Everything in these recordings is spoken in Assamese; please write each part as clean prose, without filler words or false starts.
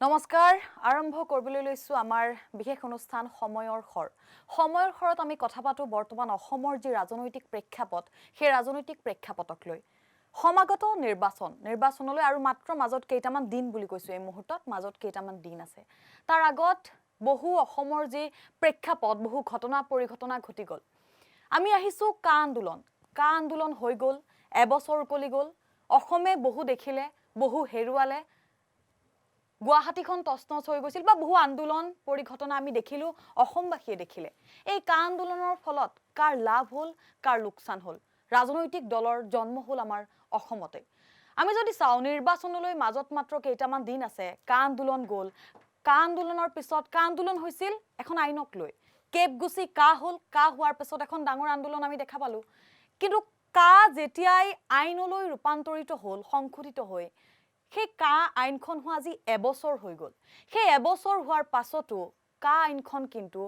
নমস্কাৰ আৰম্ভ কৰিবলৈ লৈছো আমাৰ বিশেষ অনুষ্ঠান সময়ৰ খৰ সময়ৰ খৰত আমি কথা পাতো বৰ্তমান অসমৰ যি ৰাজনৈতিক প্ৰেক্ষাপট সেই ৰাজনৈতিক প্ৰেক্ষাপটক লৈ সমাগত নিৰ্বাচনলৈ আৰু মাত্ৰ মাজত কেইটামান দিন বুলি কৈছো এই মুহূৰ্তত মাজত কেইটামান দিন আছে তাৰ আগত বহু অসমৰ যি প্ৰেক্ষাপট বহু ঘটনা পৰিঘটনা ঘটি গল আমি আহিছো কা আন্দোলন হৈ গল এবছৰ উকলি গল অসমে বহু দেখিলে বহু হেৰুৱালে গুৱাহাটীখন তছনছ হৈ গৈছিল বা বহু আন্দোলন পৰিঘটনা আমি দেখিলো অসমবাসীয়ে দেখিলে এই কা আন্দোলনৰ ফলত কাৰ লাভ হল কাৰ লোকসান হল ৰাজনৈতিক দলৰ জন্ম হল আমাৰ অসমতে আমি যদি চাও নিৰ্বাচনলৈ মাজত মাত্ৰ কেইটামান দিন আছে কা আন্দোলন গল কা আন্দোলনৰ পিছত কা আন্দোলন হৈছিল এখন আইনক লৈ কেপগুচি কা হল কা হোৱাৰ পিছত এখন ডাঙৰ আন্দোলন আমি দেখা পালো কিন্তু কা যেতিয়াই আইনলৈ ৰূপান্তৰিত হল সংশোধিত হৈ সেই কা আইনখন হোৱা আজি এবছৰ হৈ গল সেই এবছৰ হোৱাৰ পাছতো কা আইনখন কিন্তু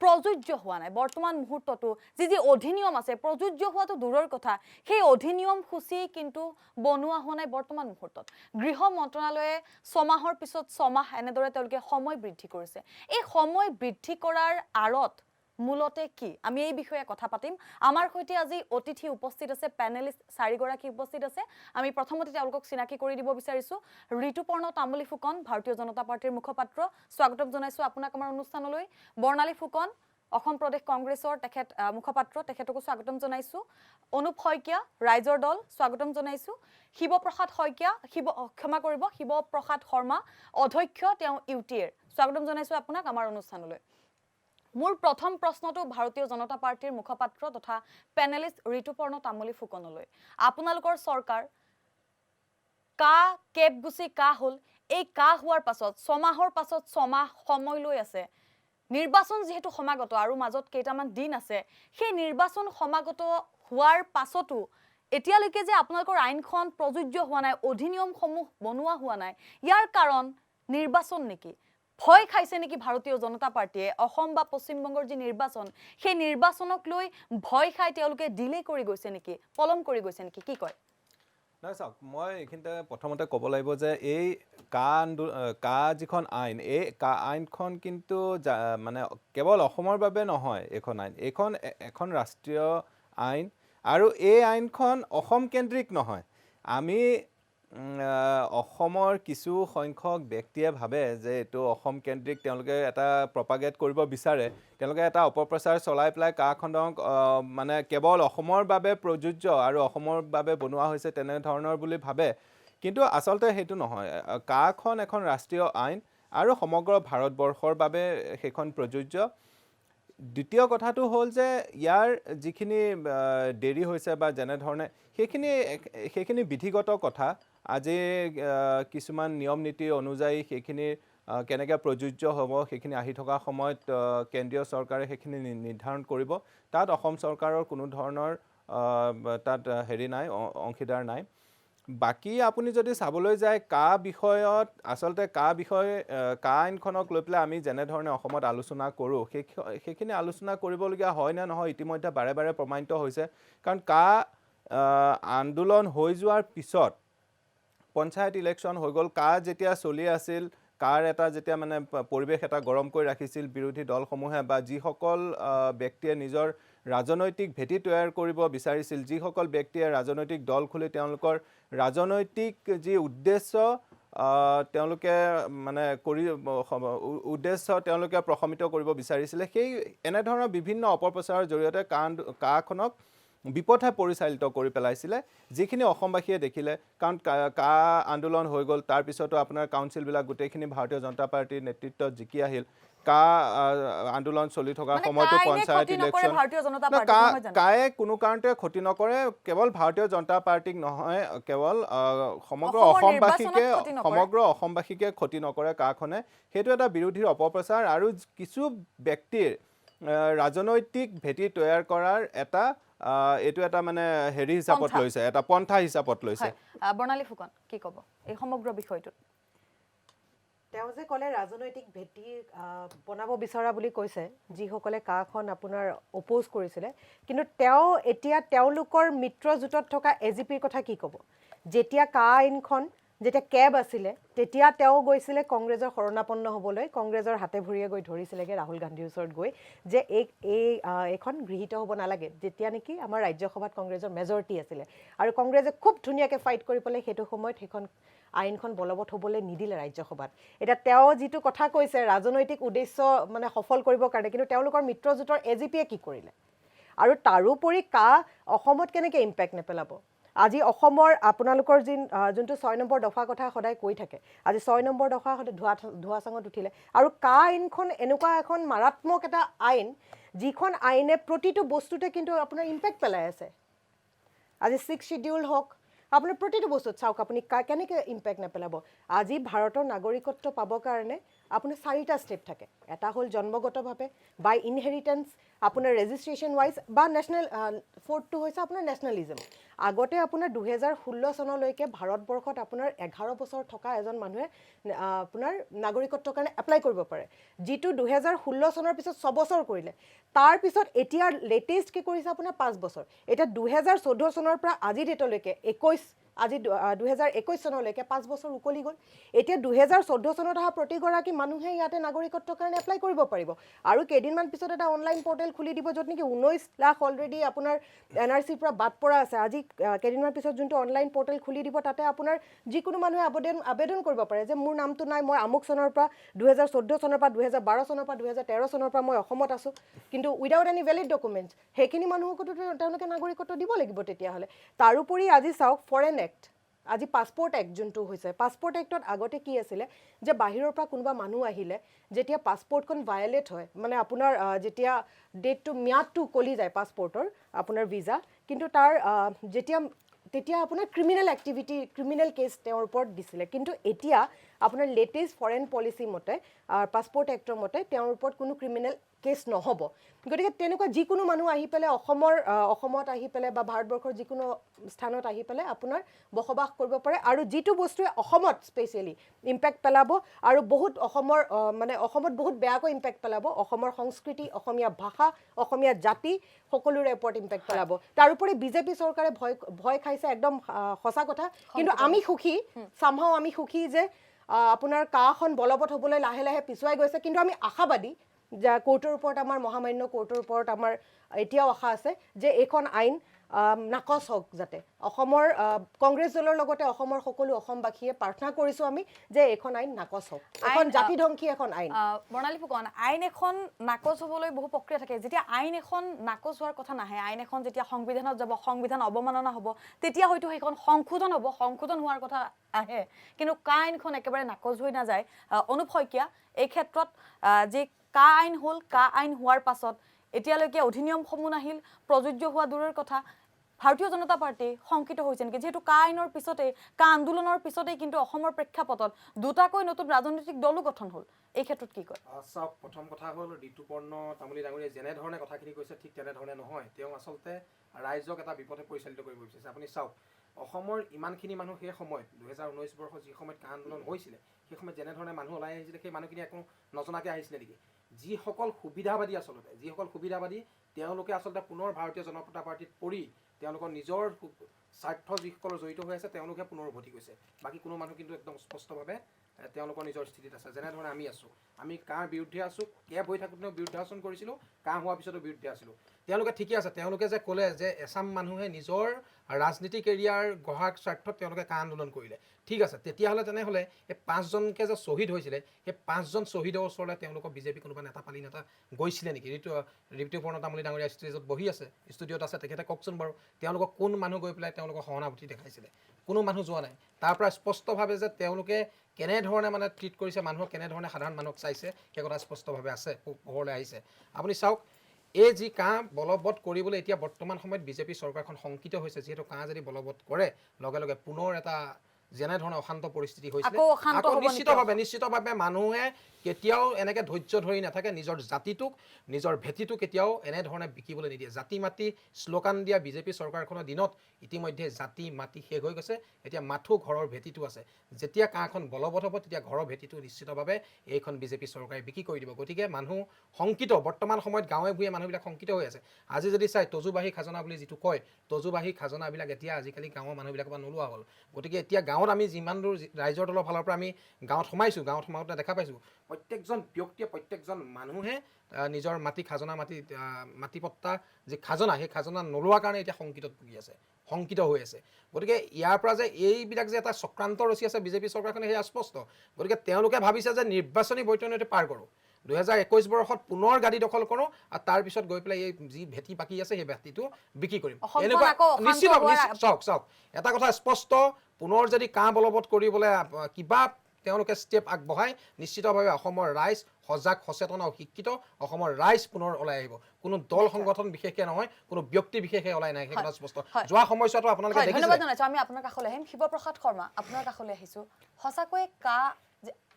প্ৰযোজ্য হোৱা নাই বৰ্তমান মুহূৰ্ততো যি অধিনিয়ম আছে প্ৰযোজ্য হোৱাটো দূৰৰ কথা সেই অধিনিয়ম সূচী কিন্তু বনোৱা হোৱা নাই বৰ্তমান মুহূৰ্তত গৃহ মন্ত্ৰালয়ে 6 মাহৰ পিছত 6 মাহ এনেদৰে তেওঁলোকে সময় বৃদ্ধি কৰিছে এই সময় বৃদ্ধি কৰাৰ আঁৰত মূলতে কি আমি এই বিষয়ে কথা পাতিম আমাৰ হৈতে আজি অতিথি উপস্থিত আছে প্যানেলিস্ট 4 গৰাকী উপস্থিত আছে আমি প্ৰথমতে তেওঁলোকক চিনাকি কৰি দিব বিচাৰিছো ঋতুপৰ্ণ তামুলী ফুকন ভাৰতীয় জনতা পাৰ্টিৰ মুখপাত্ৰ স্বাগতম জনাইছো আপোনাক আমাৰ অনুষ্ঠানলৈ বৰ্ণালী ফুকন অসম প্ৰদেশ কংগ্ৰেছৰ তেখেত মুখপাত্ৰ তেখেতকো স্বাগতম জনাইছো অনুপ শইকীয়া ৰাইজৰ দল স্বাগতম জনাইছো শিৱপ্ৰসাদ শইকীয়া শিৱপ্ৰসাদ শৰ্মা অধ্যক্ষ তেওঁ ইউটিএৰ স্বাগতম জনাইছো আপোনাক আমাৰ অনুষ্ঠানলৈ মোৰ প্ৰথম প্ৰশ্নটো ভাৰতীয় জনতা পাৰ্টিৰ মুখপাত্ৰ তথা প্যানেলিস্ট ঋতুপৰ্ণ তামুলী ফুকনলৈ আপোনালোকৰ চৰকাৰ কা কেপগুচি কা হল এই কা হোৱাৰ পাছত 6 মাহৰ পাছত 6 মাহ সময় লৈ আছে নিৰ্বাচন যেহেতু সমাগত আৰু মাজত কেইটামান দিন আছে সেই নিৰ্বাচন সমাগত হোৱাৰ পাছতো এতিয়ালৈকে যে আপোনালোকৰ আইনখন প্ৰযোজ্য হোৱা নাই অধিনিয়মসমূহ বনোৱা হোৱা নাই ইয়াৰ কাৰণ নিৰ্বাচন নেকি ভয় খাইছে নেকি ভাৰতীয় জনতা পাৰ্টিয়ে অসম বা পশ্চিম বংগৰ যি নিৰ্বাচন সেই নিৰ্বাচনক লৈ ভয় খাই তেওঁলোকে ডিলে কৰি গৈছে নেকি পলম কৰি গৈছে নেকি কি কয় নাই চাওক মই এইখিনিতে প্ৰথমতে ক'ব লাগিব যে এই কা যিখন আইন এই কা আইনখন কিন্তু মানে কেৱল অসমৰ বাবে নহয় এইখন এখন ৰাষ্ট্ৰীয় আইন আৰু এই আইনখন অসম কেন্দ্ৰিক নহয় আমি অসমৰ কিছু সংখ্যক ব্যক্তিয়ে ভাবে যে এইটো অসম কেন্দ্ৰিক তেওঁলোকে এটা প্ৰপাগেট কৰিব বিচাৰে তেওঁলোকে এটা অপপ্ৰচাৰ চলাই পেলাই কাখনক মানে কেৱল অসমৰ বাবে প্ৰযোজ্য আৰু অসমৰ বাবে বনোৱা হৈছে তেনে ধৰণৰ বুলি ভাবে কিন্তু আচলতে সেইটো নহয় কাখন এখন ৰাষ্ট্ৰীয় আইন আৰু সমগ্ৰ ভাৰতবৰ্ষৰ বাবে সেইখন প্ৰযোজ্য দ্বিতীয় কথাটো হ'ল যে ইয়াৰ যিখিনি দেৰি হৈছে বা যেনে ধৰণে সেইখিনি বিধিগত কথা আজি কিছুমান নিয়ম নীতি অনুযায়ী সেইখিনি কেনেকৈ প্ৰযোজ্য হ'ব সেইখিনি আহি থকা সময়ত কেন্দ্ৰীয় চৰকাৰে সেইখিনি নিৰ্ধাৰণ কৰিব তাত অসম চৰকাৰৰ কোনো ধৰণৰ তাত হেৰি নাই অংশীদাৰ নাই বাকি আপুনি যদি চাবলৈ যায় কা বিষয়ত আচলতে কা আইনখনক লৈ পেলাই আমি যেনে ধৰণে অসমত আলোচনা কৰোঁ সেইখিনি আলোচনা কৰিবলগীয়া হয় নে নহয় ইতিমধ্যে বাৰে বাৰে প্ৰমাণিত হৈছে কাৰণ কা আন্দোলন হৈ যোৱাৰ পিছত পঞ্চায়ত ইলেকশ্যন হৈ গ'ল কা যেতিয়া চলি আছিল কাৰ এটা যেতিয়া মানে পৰিৱেশ এটা গৰম কৰি ৰাখিছিল বিৰোধী দলসমূহে বা যিসকল ব্যক্তিয়ে নিজৰ ৰাজনৈতিক ভেটি তৈয়াৰ কৰিব বিচাৰিছিল যিসকল ব্যক্তিয়ে ৰাজনৈতিক দল খুলি তেওঁলোকৰ ৰাজনৈতিক যি উদ্দেশ্য তেওঁলোকে মানে উদ্দেশ্য তেওঁলোকে প্ৰশমিত কৰিব বিচাৰিছিলে সেই এনেধৰণৰ বিভিন্ন অপপ্ৰচাৰৰ জৰিয়তে কাখনক বিপথে পৰিচালিত কৰি পেলাইছিলে যিখিনি অসমবাসীয়ে দেখিলে কাৰণ কা আন্দোলন হৈ গ'ল তাৰ পিছতো আপোনাৰ কাউন্সিলবিলাক গোটেইখিনি ভাৰতীয় জনতা পাৰ্টিৰ নেতৃত্বত জিকি আহিল কা আন্দোলন চলি থকা সময়তো পঞ্চায়ত ইলেকশ্যন কায়ে কোনো কাৰণতে ক্ষতি নকৰে কেৱল ভাৰতীয় জনতা পাৰ্টিক নহয় কেৱল সমগ্ৰ অসমবাসীকে ক্ষতি নকৰে কাখনে সেইটো এটা বিৰোধীৰ অপপ্ৰচাৰ আৰু কিছু ব্যক্তিৰ ৰাজনৈতিক ভেটি তৈয়াৰ কৰাৰ এটা এইটো এটা মানে হেৰি হিচাপত লৈছে এটা পন্থা হিচাপত লৈছে বৰ্ণালী ফুকন কি ক'ব এই সমগ্ৰ বিষয়টো তেওঁ যে ক'লে ৰাজনৈতিক ভেটি বনাব বিচৰা বুলি কৈছে যিসকলে কাখন আপোনাৰ অপোজ কৰিছিলে কিন্তু এতিয়া তেওঁলোকৰ মিত্ৰজোঁটত থকা এজিপিৰ কথা কি ক'ব যেতিয়া কা আইনখন যেতিয়া কেব আছিলে তেতিয়া তেওঁ গৈছিলে কংগ্ৰেছৰ শৰণাপন্ন হ'বলৈ কংগ্ৰেছৰ হাতে ভৰিয়ে গৈ ধৰিছিলেগৈ ৰাহুল গান্ধীৰ ওচৰত গৈ যে এইখন গৃহীত হ'ব নালাগে যেতিয়া নেকি আমাৰ ৰাজ্যসভাত কংগ্ৰেছৰ মেজৰিটি আছিলে আৰু কংগ্ৰেছে খুব ধুনীয়াকৈ ফাইট কৰি পেলাই সেইটো সময়ত সেইখন আইনখন বলবৎ হ'বলৈ নিদিলে ৰাজ্যসভাত এতিয়া তেওঁ যিটো কথা কৈছে ৰাজনৈতিক উদ্দেশ্য মানে সফল কৰিবৰ কাৰণে কিন্তু তেওঁলোকৰ মিত্ৰজোঁটৰ এজিপিয়ে কি কৰিলে আৰু তাৰোপৰি অসমত কেনেকৈ ইম্পেক্ট নেপেলাব আজি অসমৰ আপোনালোকৰ যোনটো 6 নম্বৰ দফা কথা সদায় কৈ থাকে আজি 6 নম্বৰ দফা ধোৱা চাঙত উঠিলে আৰু আইনখন এনেকুৱা এখন মাৰাত্মক এটা আইন যিখন আইনে প্ৰতিটো বস্তুতে কিন্তু আপোনাৰ ইম্পেক্ট পেলাই আছে আজি 6 শিডিউল হওক আপোনাৰ প্ৰতিটো বস্তুত চাওক আপুনি কেনেকৈ ইম্পেক্ট নেপেলাব আজি ভাৰতৰ নাগৰিকত্ব পাবৰ কাৰণে আপোনাৰ 4টা ষ্টেপ থাকে এটা হ'ল জন্মগতভাৱে বাই ইনহেৰিটেন্স আপোনাৰ ৰেজিষ্ট্ৰেশ্যন ৱাইজ বা নেশ্যনেল 4টো হৈছে আপোনাৰ নেশ্যনেলিজম আগতে আপোনাৰ 2016 চনলৈকে ভাৰতবৰ্ষত আপোনাৰ 11 বছৰ থকা এজন মানুহে আপোনাৰ নাগৰিকত্বৰ কাৰণে এপ্লাই কৰিব পাৰে যিটো 2016 চনৰ পিছত 6 বছৰ কৰিলে তাৰপিছত এতিয়া লেটেষ্ট কি কৰিছে আপোনাৰ 5 বছৰ এতিয়া 2014 চনৰ পৰা আজি ডেটলৈকে 21 আজি 2021 চনলৈকে 5 বছৰ উকলি গ'ল এতিয়া 2014 চনত অহা প্ৰতিগৰাকী মানুহে ইয়াতে নাগৰিকত্বৰ কাৰণে এপ্লাই কৰিব পাৰিব আৰু কেইদিনমান পিছত এটা অনলাইন পৰ্টেল খুলি দিব য'ত নেকি 19 লাখ অলৰেডি আপোনাৰ এনআৰচিৰ পৰা বাদ পৰা আছে আজি কেইদিনমান পিছত যোনটো অনলাইন পৰ্টেল খুলি দিব তাতে আপোনাৰ যিকোনো মানুহে আবেদন কৰিব পাৰে যে মোৰ নামটো নাই মই আমুক চনৰ পৰা 2014 চনৰ পৰা 2012 চনৰ পৰা 2013 চনৰ পৰা মই অসমত আছোঁ কিন্তু উইদাউট এনি ভেলিড ডকুমেণ্টছ সেইখিনি মানুহকো তেওঁলোকে নাগৰিকত্ব দিব লাগিব তেতিয়াহ'লে তাৰোপৰি আজি চাওক ফৰেন আজি পাছপোৰ্ট এক্ট যোনটো হৈছে পাছপোৰ্ট এক্টত আগতে কি আছিলে যে বাহিৰৰ পৰা কোনোবা মানুহ আহিলে যেতিয়া পাছপোৰ্টখন ভায়লেট হয় মানে আপোনাৰ যেতিয়া ডেটটো ম্যাদটো কলি যায় পাছপোৰ্টৰ আপোনাৰ ভিছা কিন্তু তাৰ তেতিয়া আপোনাৰ ক্ৰিমিনেল কেছ তেওঁৰ ওপৰত দিছিলে কিন্তু এতিয়া আপোনাৰ লেটেষ্ট ফৰেন পলিচি মতে পাছপোৰ্ট এক্টৰ মতে তেওঁৰ ওপৰত কোনো ক্ৰিমিনেল কেছ নহ'ব গতিকে তেনেকুৱা যিকোনো মানুহ আহি পেলাই অসমত আহি পেলাই বা ভাৰতবৰ্ষৰ যিকোনো স্থানত আহি পেলাই আপোনাৰ বসবাস কৰিব পাৰে আৰু যিটো বস্তুৱে অসমত স্পেচিয়েলি ইম্পেক্ট পেলাব আৰু বহুত অসমত বহুত বেয়াকৈ ইম্পেক্ট পেলাব অসমৰ সংস্কৃতি অসমীয়া ভাষা অসমীয়া জাতি সকলোৰে ওপৰত ইম্পেক্ট পেলাব তাৰোপৰি বিজেপি চৰকাৰে ভয় খাইছে একদম সঁচা কথা কিন্তু আমি সুখী যে আপোনাৰ কাখন বলবৎ হ'বলৈ লাহে লাহে পিছুৱাই গৈছে কিন্তু আমি আশাবাদী যে কোৰ্টৰ ওপৰত আমাৰ মহামান্য কোৰ্টৰ ওপৰত আমাৰ এতিয়াও আশা আছে যে এইখন আইন নাকচ হওক যাতে অসমৰ কংগ্ৰেছ দলৰ লগতে অসমৰ সকলো অসমবাসীয়ে প্ৰাৰ্থনা কৰিছোঁ আমি যে এইখন আইন নাকচ হওক এখন জাতিধ্বংসী এখন আইন বৰ্ণালী ফুকন আইন এখন নাকচ হ'বলৈ বহু প্ৰক্ৰিয়া থাকে যেতিয়া আইন এখন নাকচ হোৱাৰ কথা নাহে আইন এখন যেতিয়া সংবিধানত যাব সংবিধান অৱমাননা হ'ব তেতিয়া হয়তো সেইখন সংশোধন হ'ব সংশোধন হোৱাৰ কথা আহে কিন্তু আইনখন একেবাৰে নাকচ হৈ নাযায় অনুপ শইকীয়া এই ক্ষেত্ৰত যে আইন হ'ল আইন হোৱাৰ পাছত এতিয়ালৈকে অধিনিয়মসমূহ নাহিল প্ৰযোজ্য হোৱা দূৰৰ কথা ভাৰতীয় জনতা পাৰ্টি শংকিত হৈছে নেকি যেহেতু আইনৰ পিছতে আন্দোলনৰ পিছতে কিন্তু অসমৰ প্ৰেক্ষাপটত দুটাকৈ নতুন ৰাজনৈতিক দলো গঠন হ'ল এই ক্ষেত্ৰত কি কয় চাওক প্ৰথম কথা হ'ল ঋতুপৰ্ণ তামুলী ডাঙৰীয়াই যেনেধৰণে কথাখিনি কৈছে ঠিক তেনেধৰণে নহয় তেওঁ আচলতে ৰাইজক এটা বিপথে পৰিচালিত কৰিব বিচাৰিছে আপুনি চাওক অসমৰ ইমানখিনি মানুহ সেই সময়ত 2019 বৰ্ষত যি সময়ত আন্দোলন হৈছিলে সেই সময়ত যেনেধৰণে মানুহ ওলাই আহিছিলে সেই মানুহখিনি একো নজনাকৈ আহিছিলে নেকি যিসকল সুবিধাবাদী তেওঁলোকে আচলতে পুনৰ ভাৰতীয় জনতা পাৰ্টিত পৰি তেওঁলোকৰ নিজৰ স্বাৰ্থ যিসকলৰ জড়িত হৈ আছে তেওঁলোকে পুনৰ উভতি গৈছে বাকী কোনো মানুহ কিন্তু একদম স্পষ্টভাৱে তেওঁলোকৰ নিজৰ স্থিতিত আছে যেনেধৰণে আমি আছোঁ আমি কাৰ বিৰুদ্ধে আছোঁ কেব হৈ থাকোঁতেও বিৰুদ্ধাচৰণ কৰিছিলোঁ হোৱাৰ পিছতো বিৰুদ্ধে আছিলোঁ তেওঁলোকে ঠিকে আছে তেওঁলোকে যে ক'লে যে এছাম মানুহে নিজৰ ৰাজনীতিক এৰিয়াৰ গঢ়াৰ স্বাৰ্থত তেওঁলোকে আন্দোলন কৰিলে ঠিক আছে তেতিয়াহ'লে তেনেহ'লে এই 5জনকে যে শ্বহীদ হৈছিলে সেই 5জন শ্বহীদৰ ওচৰলৈ তেওঁলোকৰ বিজেপি কোনোবা নেতা গৈছিলে নেকি ঋতুপৰ্ণ তামুলী ডাঙৰীয়া ষ্টেজত বহি আছে ষ্টুডিঅ'ত আছে তেখেতে কওকচোন বাৰু তেওঁলোকক কোন মানুহ গৈ পেলাই তেওঁলোকক সহানুভূতি দেখাইছিলে কোনো মানুহ যোৱা নাই তাৰ পৰা স্পষ্টভাৱে যে তেওঁলোকে কেনেধৰণে ট্ৰিট কৰিছে মানুহক কেনেধৰণে সাধাৰণ মানুহক চাইছে সেই কথা স্পষ্টভাৱে আছে পোহৰলৈ আহিছে আপুনি চাওক এই যি বলবৎ কৰিবলৈ এতিয়া বৰ্তমান সময়ত বিজেপি চৰকাৰখন শংকিত হৈছে যিহেতু যদি বলবৎ কৰে লগে লগে পুনৰ এটা যেনেধৰণে অশান্ত পৰিস্থিতি হৈছিলে নিশ্চিতভাৱে মানুহে কেতিয়াও এনেকৈ ধৈৰ্য ধৰি নাথাকে, নিজৰ জাতিটোক নিজৰ ভেটিটোক কেতিয়াও এনেধৰণে বিকিবলৈ নিদিয়ে। জাতি মাতি শ্লোগান দিয়া বিজেপি চৰকাৰখনৰ দিনত ইতিমধ্যে জাতি মাটি শেষ হৈ গৈছে, এতিয়া মাথো ঘৰৰ ভেটিটো আছে। যেতিয়া কাঁহখন বলবৎ হ'ব তেতিয়া ঘৰৰ ভেটিটো নিশ্চিতভাৱে এইখন বিজেপি চৰকাৰে বিক্ৰী কৰি দিব। গতিকে মানুহ শংকিত, বৰ্তমান সময়ত গাঁৱে ভূঞে মানুহবিলাক শংকিত হৈ আছে। আজি যদি চাই তজুবাহী খাজনা বুলি যিটো কয়, তজুবাহী খাজনাবিলাক এতিয়া আজিকালি গাঁৱৰ মানুহবিলাকৰ পৰা নোলোৱা হ'ল। গতিকে এতিয়া গাঁৱত আমি যিমান দূৰ ৰাইজৰ দলৰ ফালৰ পৰা আমি গাঁৱত সোমাইছোঁ, গাঁৱত সোমাওঁতে দেখা পাইছোঁ প্ৰত্যেকজন ব্যক্তিয়ে প্ৰত্যেকজন মানুহে নিজৰ মাটি খাজনা মাটি পট্টা যি খাজনা, সেই খাজনা নোলোৱাৰ কাৰণে এতিয়া শংকিতত ভুগি আছে, শংকিত হৈ আছে। গতিকে ইয়াৰ পৰা যে এইবিলাক যে এটা চক্ৰান্ত ৰচি আছে বিজেপি চৰকাৰখনে সেয়া স্পষ্ট। গতিকে তেওঁলোকে ভাবিছে যে নিৰ্বাচনী বৈতৰণিতে পাৰ কৰোঁ, 2021 বৰ্ষত পুনৰ গাদী দখল কৰোঁ আৰু তাৰপিছত গৈ পেলাই এই যি ভেটি বাকী আছে সেই ভেটিটো বিক্ৰী কৰিম। এনেকুৱা নিশ্চিত চাওক এটা কথা স্পষ্ট, পুনৰ যদি কাঁহ বলবৎ কৰিবলৈ কিবা তেওঁলোকে ষ্টেপ আগবঢ়ায়, নিশ্চিতভাৱে অসমৰ ৰাইজ সজাগ সচেতন আৰু শিক্ষিত অসমৰ ৰাইজ পুনৰ ওলাই আহিব। কোনো দল সংগঠন বিশেষকৈ নহয়, কোনো ব্যক্তি বিশেষে ওলাই নাই, সেই কথা স্পষ্ট। যোৱা সময়ছোৱাতো আপোনালোকে দেখিছে। ধন্যবাদ জনাইছোঁ। আমি আপোনাৰ কাষলৈ আহিম। শিৱপ্ৰসাদ শৰ্মা, আপোনাৰ কাষলৈ আহিছোঁ। সঁচাকৈয়ে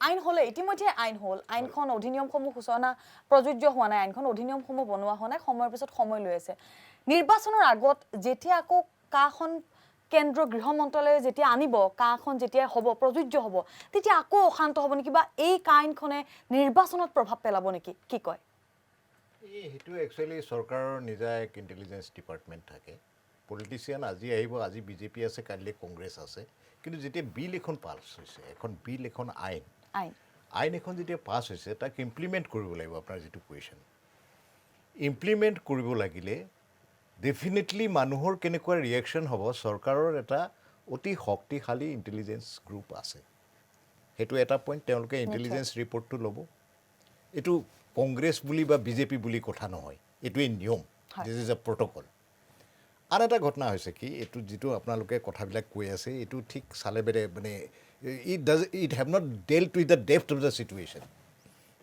আইন হ'লে, ইতিমধ্যে আইন হ'ল, আইনখন অধিনিয়মসমূহ সূচনা প্ৰযোজ্য হোৱা নাই, আইনখন অধিনিয়মসমূহ বনোৱা হোৱা নাই, সময়ৰ পিছত সময় লৈ আছে। নিৰ্বাচনৰ আগত যেতিয়া আকৌ কাখন কেন্দ্ৰীয় গৃহ মন্ত্ৰালয়ে যেতিয়া আনিব, কাখন যেতিয়া হ'ব, প্ৰযোজ্য হ'ব, তেতিয়া আকৌ অশান্ত হ'ব নেকি, বা এই আইনখনে নিৰ্বাচনত প্ৰভাৱ পেলাব নেকি, কি কয়? সেইটো একচুৱেলি চৰকাৰৰ নিজা এক ইণ্টেলিজেঞ্চ ডিপাৰ্টমেণ্ট থাকে। পলিটিচিয়ান আজি আহিব, আজি বিজেপি আছে, কাইলৈ কংগ্ৰেছ আছে, কিন্তু যেতিয়া বিল এখন পাছ হৈছে, এখন বিল এখন আইন এখন যেতিয়া পাছ হৈছে, তাক ইমপ্লিমেণ্ট কৰিব লাগিব। আপোনাৰ যিটো কুৱেশ্যন, ইমপ্লিমেণ্ট কৰিব লাগিলে ডেফিনেটলি মানুহৰ কেনেকুৱা ৰিয়েকশ্যন হ'ব। চৰকাৰৰ এটা অতি শক্তিশালী ইণ্টেলিজেঞ্চ গ্ৰুপ আছে, সেইটো এটা পইণ্ট। তেওঁলোকে ইণ্টেলিজেঞ্চ ৰিপৰ্টটো ল'ব। এইটো কংগ্ৰেছ বুলি বা বিজেপি বুলি কথা নহয়, এইটোৱেই নিয়ম, দিছ ইজ এ প্ৰট'কল। আন এটা ঘটনা হৈছে কি, এইটো যিটো আপোনালোকে কথাবিলাক কৈ আছে, এইটো ঠিক চালে বেৰে মানে it have not ডেল্ট with the depth of the situation.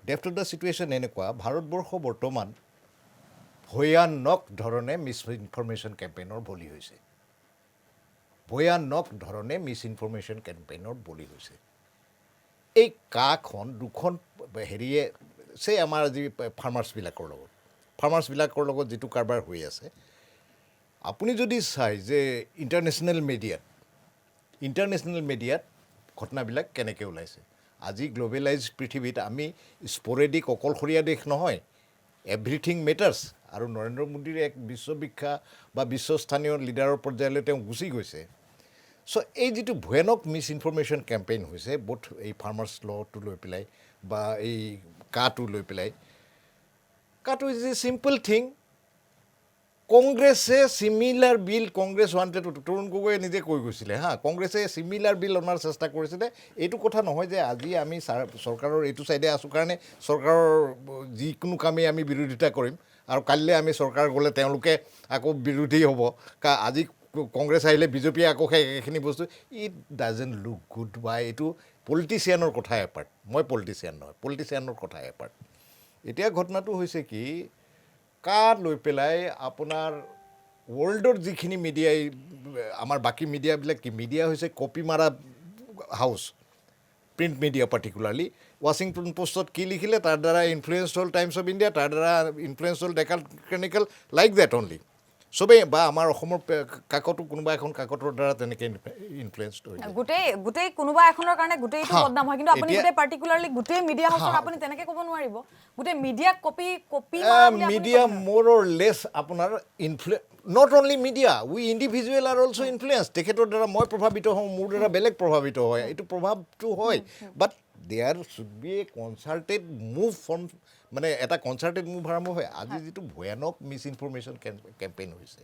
Depth of the situation এনেকুৱা, ভাৰতবৰ্ষ বৰ্তমান ভয়ানক ধৰণে মিছ ইনফৰমেশ্যন কেম্পেইনৰ বলি হৈছে, ভয়ানক ধৰণে মিছ ইনফৰমেশ্যন কেম্পেইনৰ বলি হৈছে। এই কাখন দুখন হেৰিয়ে আমাৰ আজি ফাৰ্মাৰ্ছবিলাকৰ লগত যিটো কাৰবাৰ হৈ আছে, আপুনি যদি চাই যে ইণ্টাৰনেশ্যনেল মিডিয়াত ঘটনাবিলাক কেনেকৈ ওলাইছে। আজি গ্ল'বেলাইজ পৃথিৱীত আমি স্পৰেডিক অকলশৰীয়া দেশ নহয়, এভৰিথিং মেটাৰ্ছ। আৰু নৰেন্দ্ৰ মোদীৰ এক বিশ্ববিখ্যাত বা বিশ্বস্থানীয় লিডাৰৰ পৰ্যায়লৈ তেওঁ গুচি গৈছে। চ' এই যিটো ভয়ানক মিছ ইনফৰমেশ্যন কেম্পেইন হৈছে, বোথ এই ফাৰ্মাৰ্ছ ল'টো লৈ পেলাই বা এই কাটো লৈ পেলাই, কাটো ইজ এ চিম্পল থিং। কংগ্ৰেছে চিমিলাৰ বিল, কংগ্ৰেছ ৱান্টেড, তৰুণ গগৈয়ে নিজে কৈ গৈছিলে কংগ্ৰেছে চিমিলাৰ বিল অনাৰ চেষ্টা কৰিছিলে। এইটো কথা নহয় যে আজি আমি চৰকাৰৰ এইটো ছাইডে আছোঁ কাৰণে চৰকাৰৰ যিকোনো কামেই আমি বিৰোধিতা কৰিম আৰু কাইলৈ আমি চৰকাৰ গ'লে তেওঁলোকে আকৌ বিৰোধী হ'ব। আজি কংগ্ৰেছ আহিলে বিজেপিয়ে আকৌ সেইখিনি বস্তু, ইট ডাজেণ্ট লুক গুড। বা এইটো পলিটিচিয়ানৰ কথা এপাৰ্ট, মই পলিটিচিয়ান নহয়, পলিটিচিয়ানৰ কথা এপাৰ্ট। এতিয়া ঘটনাটো হৈছে কি, লৈ পেলাই আপোনাৰ ৱৰ্ল্ডৰ যিখিনি মিডিয়াই, আমাৰ বাকী মিডিয়াবিলাক কি, মিডিয়া হৈছে কপি মাৰা house, print media particularly. Washington পোষ্টত কি লিখিলে তাৰ দ্বাৰা ইনফ্লুৱেঞ্চ হ'ল টাইমছ অফ ইণ্ডিয়া, তাৰ দ্বাৰা ইনফ্লুৱেঞ্চ হ'ল Deccan Chronicle, like that only. চবেই বা আমাৰ অসমৰ কাকতো কোনোবা এখন কাকতৰ দ্বাৰা তেনেকৈ ইনফ্লুৱেঞ্চড হৈ যায়। গোটেই কোনোবা এখনৰ কাৰণে গোটেইটো বদনাম হয়, কিন্তু আপুনি গোটেই পাৰ্টিকুলাৰলি গোটেই মিডিয়া হাউচক আপুনি তেনেকৈ ক'ব নোৱাৰিব। গোটেই মিডিয়াক মিডিয়া মোৰ অৰ লেছ আপোনাৰ not only media, we individual R also' influence. তেখেতৰ দ্বাৰা মই প্ৰভাৱিত হওঁ, মোৰ দ্বাৰা বেলেগ প্ৰভাৱিত হয়, এইটো প্ৰভাৱটো হয়। But there should be a concerted move from, মানে এটা কনচাৰ্টেড মুভ আৰম্ভ হয়। আজি যিটো ভয়ানক মিছ ইনফৰমেশ্যন কেম্পেইন হৈছে,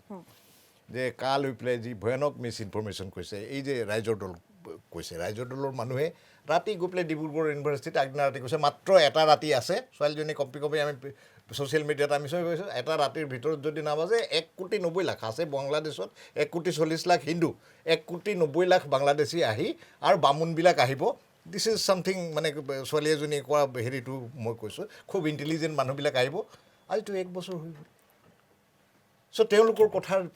যে লৈ পেলাই যি ভয়ানক মিছ ইনফৰমেশ্যন কৈছে, এই যে ৰাইজৰ দল কৈছে, ৰাইজৰ দলৰ মানুহে ৰাতি গৈ পেলাই ডিব্ৰুগড় ইউনিভাৰ্চিটিত আগদিনা ৰাতি কৈছে মাত্ৰ এটা ৰাতি আছে, ছোৱালীজনী কপি আমি ছ'চিয়েল মিডিয়াত আমি চব কৈছোঁ, এটা ৰাতিৰ ভিতৰত যদি নাবাজে 1,90,00,000 আছে বাংলাদেশত, 1,40,00,000 হিন্দু, 1,90,00,000 বাংলাদেশী আহি আৰু বামুণবিলাক আহিব। দিছ ইজ ছামথিং, মানে ছোৱালী এজনীয়ে কোৱা হেৰিটো মই কৈছোঁ, খুব ইণ্টেলিজেণ্ট মানুহবিলাক আহিব। আজিতো 1 বছৰ হৈ গ'ল। চ'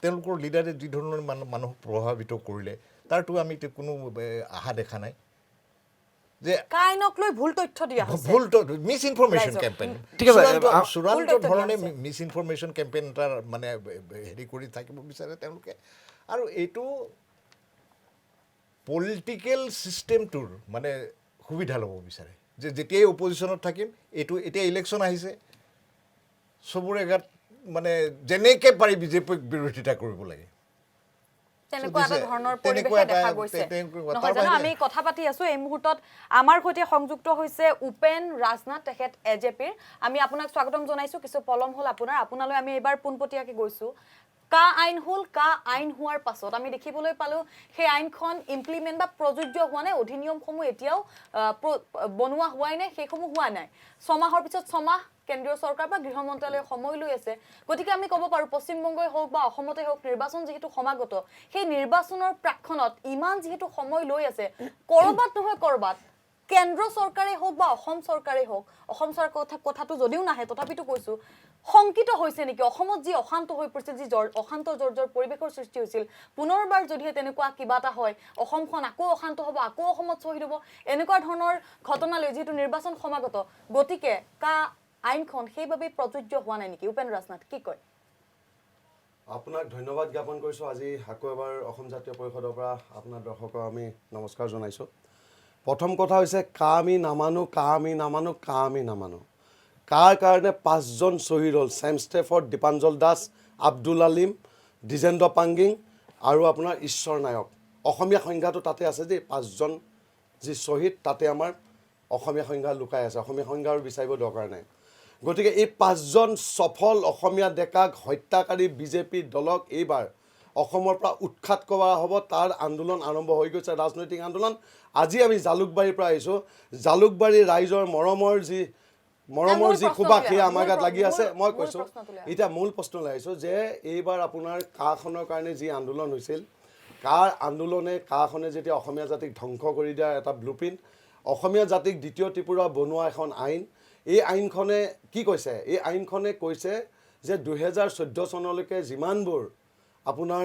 তেওঁলোকৰ লিডাৰে যি ধৰণৰ মানুহক প্ৰভাৱিত কৰিলে, তাৰতো আমি কোনো আশা দেখা নাই। যে কা আইনক লৈ ভুল তথ্য দিয়া হৈছে ভুল মিছ ইনফৰমেশ্যন ৰাইজক। কেম্পেইন ঠিক আছে, চূড়ান্ত ভুল তথ্য ধৰণে দিয়া হৈছে। মিছ ইনফৰমেশ্যন কেম্পেইন এটা মানে হেৰি কৰি থাকিব বিচাৰে তেওঁলোকে আৰু এইটো পলিটিকেল ছিষ্টেমটোৰ মানে সুবিধা ল'ব বিচাৰে যে যেতিয়াই অপজিশ্যনত থাকিম এইটো এতিয়া ইলেকশ্যন আহিছে চবৰে গাত মানে যেনেকৈ পাৰি বিজেপিক বিৰোধিতা কৰিব লাগে তেনেকুৱা এটা ধৰণৰ তেনেকুৱা পৰিৱেশে এটা- দেখা গৈছে তেনেকুৱা- নহয় তাৰ জানো বাহিৰে- আমি কথা পাতি আছো এই মুহূৰ্তত আমাৰ সৈতে সংযুক্ত হৈছে উপেন ৰাজনাথ তেখেত এজেপিৰ আমি আপোনাক স্বাগতম জনাইছো কিছু পলম হ'ল আপোনালৈ আমি এবাৰ পোনপটীয়াকৈ গৈছো কা আইন হ'ল কা আইন হোৱাৰ পাছত আমি দেখিবলৈ পালো সেই আইনখন ইমপ্লিমেণ্ট বা প্ৰযোজ্য হোৱা নাই অধিনিয়মসমূহ এতিয়াও বনোৱা হোৱাই নাই সেইসমূহ হোৱা নাই ছমাহৰ পিছত ছমাহ কেন্দ্ৰীয় চৰকাৰ বা গৃহ মন্ত্ৰালয়ে সময় লৈ আছে গতিকে আমি ক'ব পাৰোঁ পশ্চিমবংগই হওক বা অসমতে হওক নিৰ্বাচন যিহেতু সমাগত সেই নিৰ্বাচনৰ প্ৰাক্ষণত ইমান যিহেতু সময় লৈ আছে ক'ৰবাত নহয় ক'ৰবাত কেন্দ্ৰ চৰকাৰে হওক বা অসম চৰকাৰে হওক অসম চৰকাৰৰ কথাটো যদিও নাহে তথাপিতো কৈছো শংকিত হৈছে নেকি অসমত যি অশান্ত হৈ পৰিছিল যি অশান্ত জৰ্জৰ পৰিৱেশৰ সৃষ্টি হৈছিল পুনৰবাৰ যদিহে তেনেকুৱা কিবা এটা হয় অসমখন আকৌ অশান্ত হ'ব আকৌ অসমত শ্বহীদ হ'ব এনেকুৱা ধৰণৰ ঘটনালৈ যিহেতু নিৰ্বাচন সমাগত গতিকে কা আইনখন সেইবাবে প্ৰযোজ্য হোৱা নাই নেকি উপেন ৰাজনাথ কি কয় আপোনাক ধন্যবাদ জ্ঞাপন কৰিছোঁ আজি আকৌ এবাৰ অসম জাতীয় পৰিষদৰ পৰা আপোনাৰ দৰ্শকক আমি নমস্কাৰ জনাইছোঁ প্ৰথম কথা হৈছে কা আমি নামানো কা আমি নামানো কা আমি নামানো কাৰ কাৰণে 5জন শ্বহীদ হ'ল ছেম ষ্টেফৰ্ড দীপাঞ্জল দাস আব্দুল আলিম দ্বিজেন্দ্ৰ পাংগিং আৰু আপোনাৰ ঈশ্বৰ নায়ক অসমীয়া সংজ্ঞাটো তাতে আছে যে 5জন যি শ্বহীদ তাতে আমাৰ অসমীয়া সংজ্ঞা লুকাই আছে অসমীয়া সংজ্ঞা আৰু বিচাৰিব দৰকাৰ নাই গতিকে এই 5জন সফল অসমীয়া ডেকাক হত্যাকাৰী বিজেপি দলক এইবাৰ অসমৰ পৰা উৎখাত কৰা হ'ব তাৰ আন্দোলন আৰম্ভ হৈ গৈছে ৰাজনৈতিক আন্দোলন আজি আমি জালুকবাৰীৰ পৰা আহিছোঁ জালুকবাৰী ৰাইজৰ মৰমৰ যি সুবাস সেই আমাৰ গাত লাগি আছে মই কৈছোঁ এতিয়া মূল প্ৰশ্নলৈ আহিছোঁ যে এইবাৰ আপোনাৰ কাখনৰ কাৰণে যি আন্দোলন হৈছিল কাৰ আন্দোলনে কাখনে যেতিয়া অসমীয়া জাতিক ধ্বংস কৰি দিয়াৰ এটা ব্লুপ্ৰিণ্ট অসমীয়া জাতিক দ্বিতীয় ত্ৰিপুৰা বনোৱা এখন আইন এই আইনখনে কি কৈছে এই আইনখনে কৈছে যে 2014 চনলৈকে যিমানবোৰ আপোনাৰ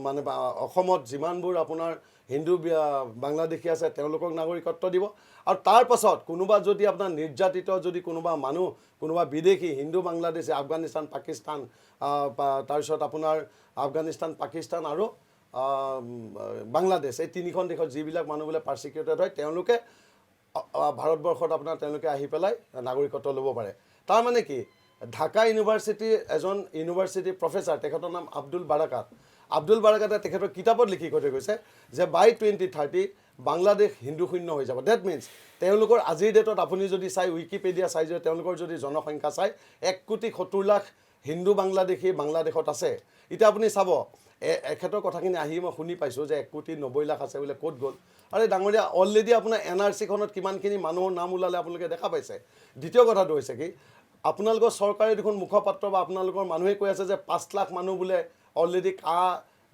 মানে অসমত যিমানবোৰ আপোনাৰ হিন্দু বাংলাদেশী আছে তেওঁলোকক নাগৰিকত্ব দিব আৰু তাৰ পাছত কোনোবা যদি আপোনাৰ নিৰ্যাতিত যদি কোনোবা মানুহ কোনোবা বিদেশী হিন্দু বাংলাদেশী আফগানিস্তান পাকিস্তান তাৰপিছত আপোনাৰ আফগানিস্তান পাকিস্তান আৰু বাংলাদেশ এই তিনিখন দেশত যিবিলাক মানুহ বোলে পাৰ্চিকিউটেড হয় তেওঁলোকে ভাৰতবৰ্ষত আপোনাৰ তেওঁলোকে আহি পেলাই নাগৰিকত্ব ল'ব পাৰে তাৰ মানে কি ঢাকা ইউনিভাৰ্চিটিৰ এজন ইউনিভাৰ্চিটি প্ৰফেচাৰ তেখেতৰ নাম আব্দুল বাৰাকাতে তেখেতৰ কিতাপত লিখি কৈ থৈ গৈছে যে বাই 2030 বাংলাদেশ হিন্দু শূন্য হৈ যাব ডেট মিনছ তেওঁলোকৰ আজিৰ ডেটত আপুনি যদি চাই উইকিপিডিয়া চাই যে তেওঁলোকৰ যদি জনসংখ্যা চাই 1,70,00,000 হিন্দু বাংলাদেশী বাংলাদেশত আছে এতিয়া আপুনি চাব এখেতৰ কথাখিনি আহি মই শুনি পাইছোঁ যে 1,90,00,000 আছে বোলে ক'ত গ'ল আৰু ডাঙৰীয়া অলৰেডি আপোনাৰ NRC-খনত কিমানখিনি মানুহৰ নাম ওলালে আপোনালোকে দেখা পাইছে দ্বিতীয় কথাটো হৈছে কি আপোনালোকৰ চৰকাৰে দেখোন মুখপাত্ৰ বা আপোনালোকৰ মানুহে কৈ আছে যে 5 লাখ মানুহ বোলে অলৰেডি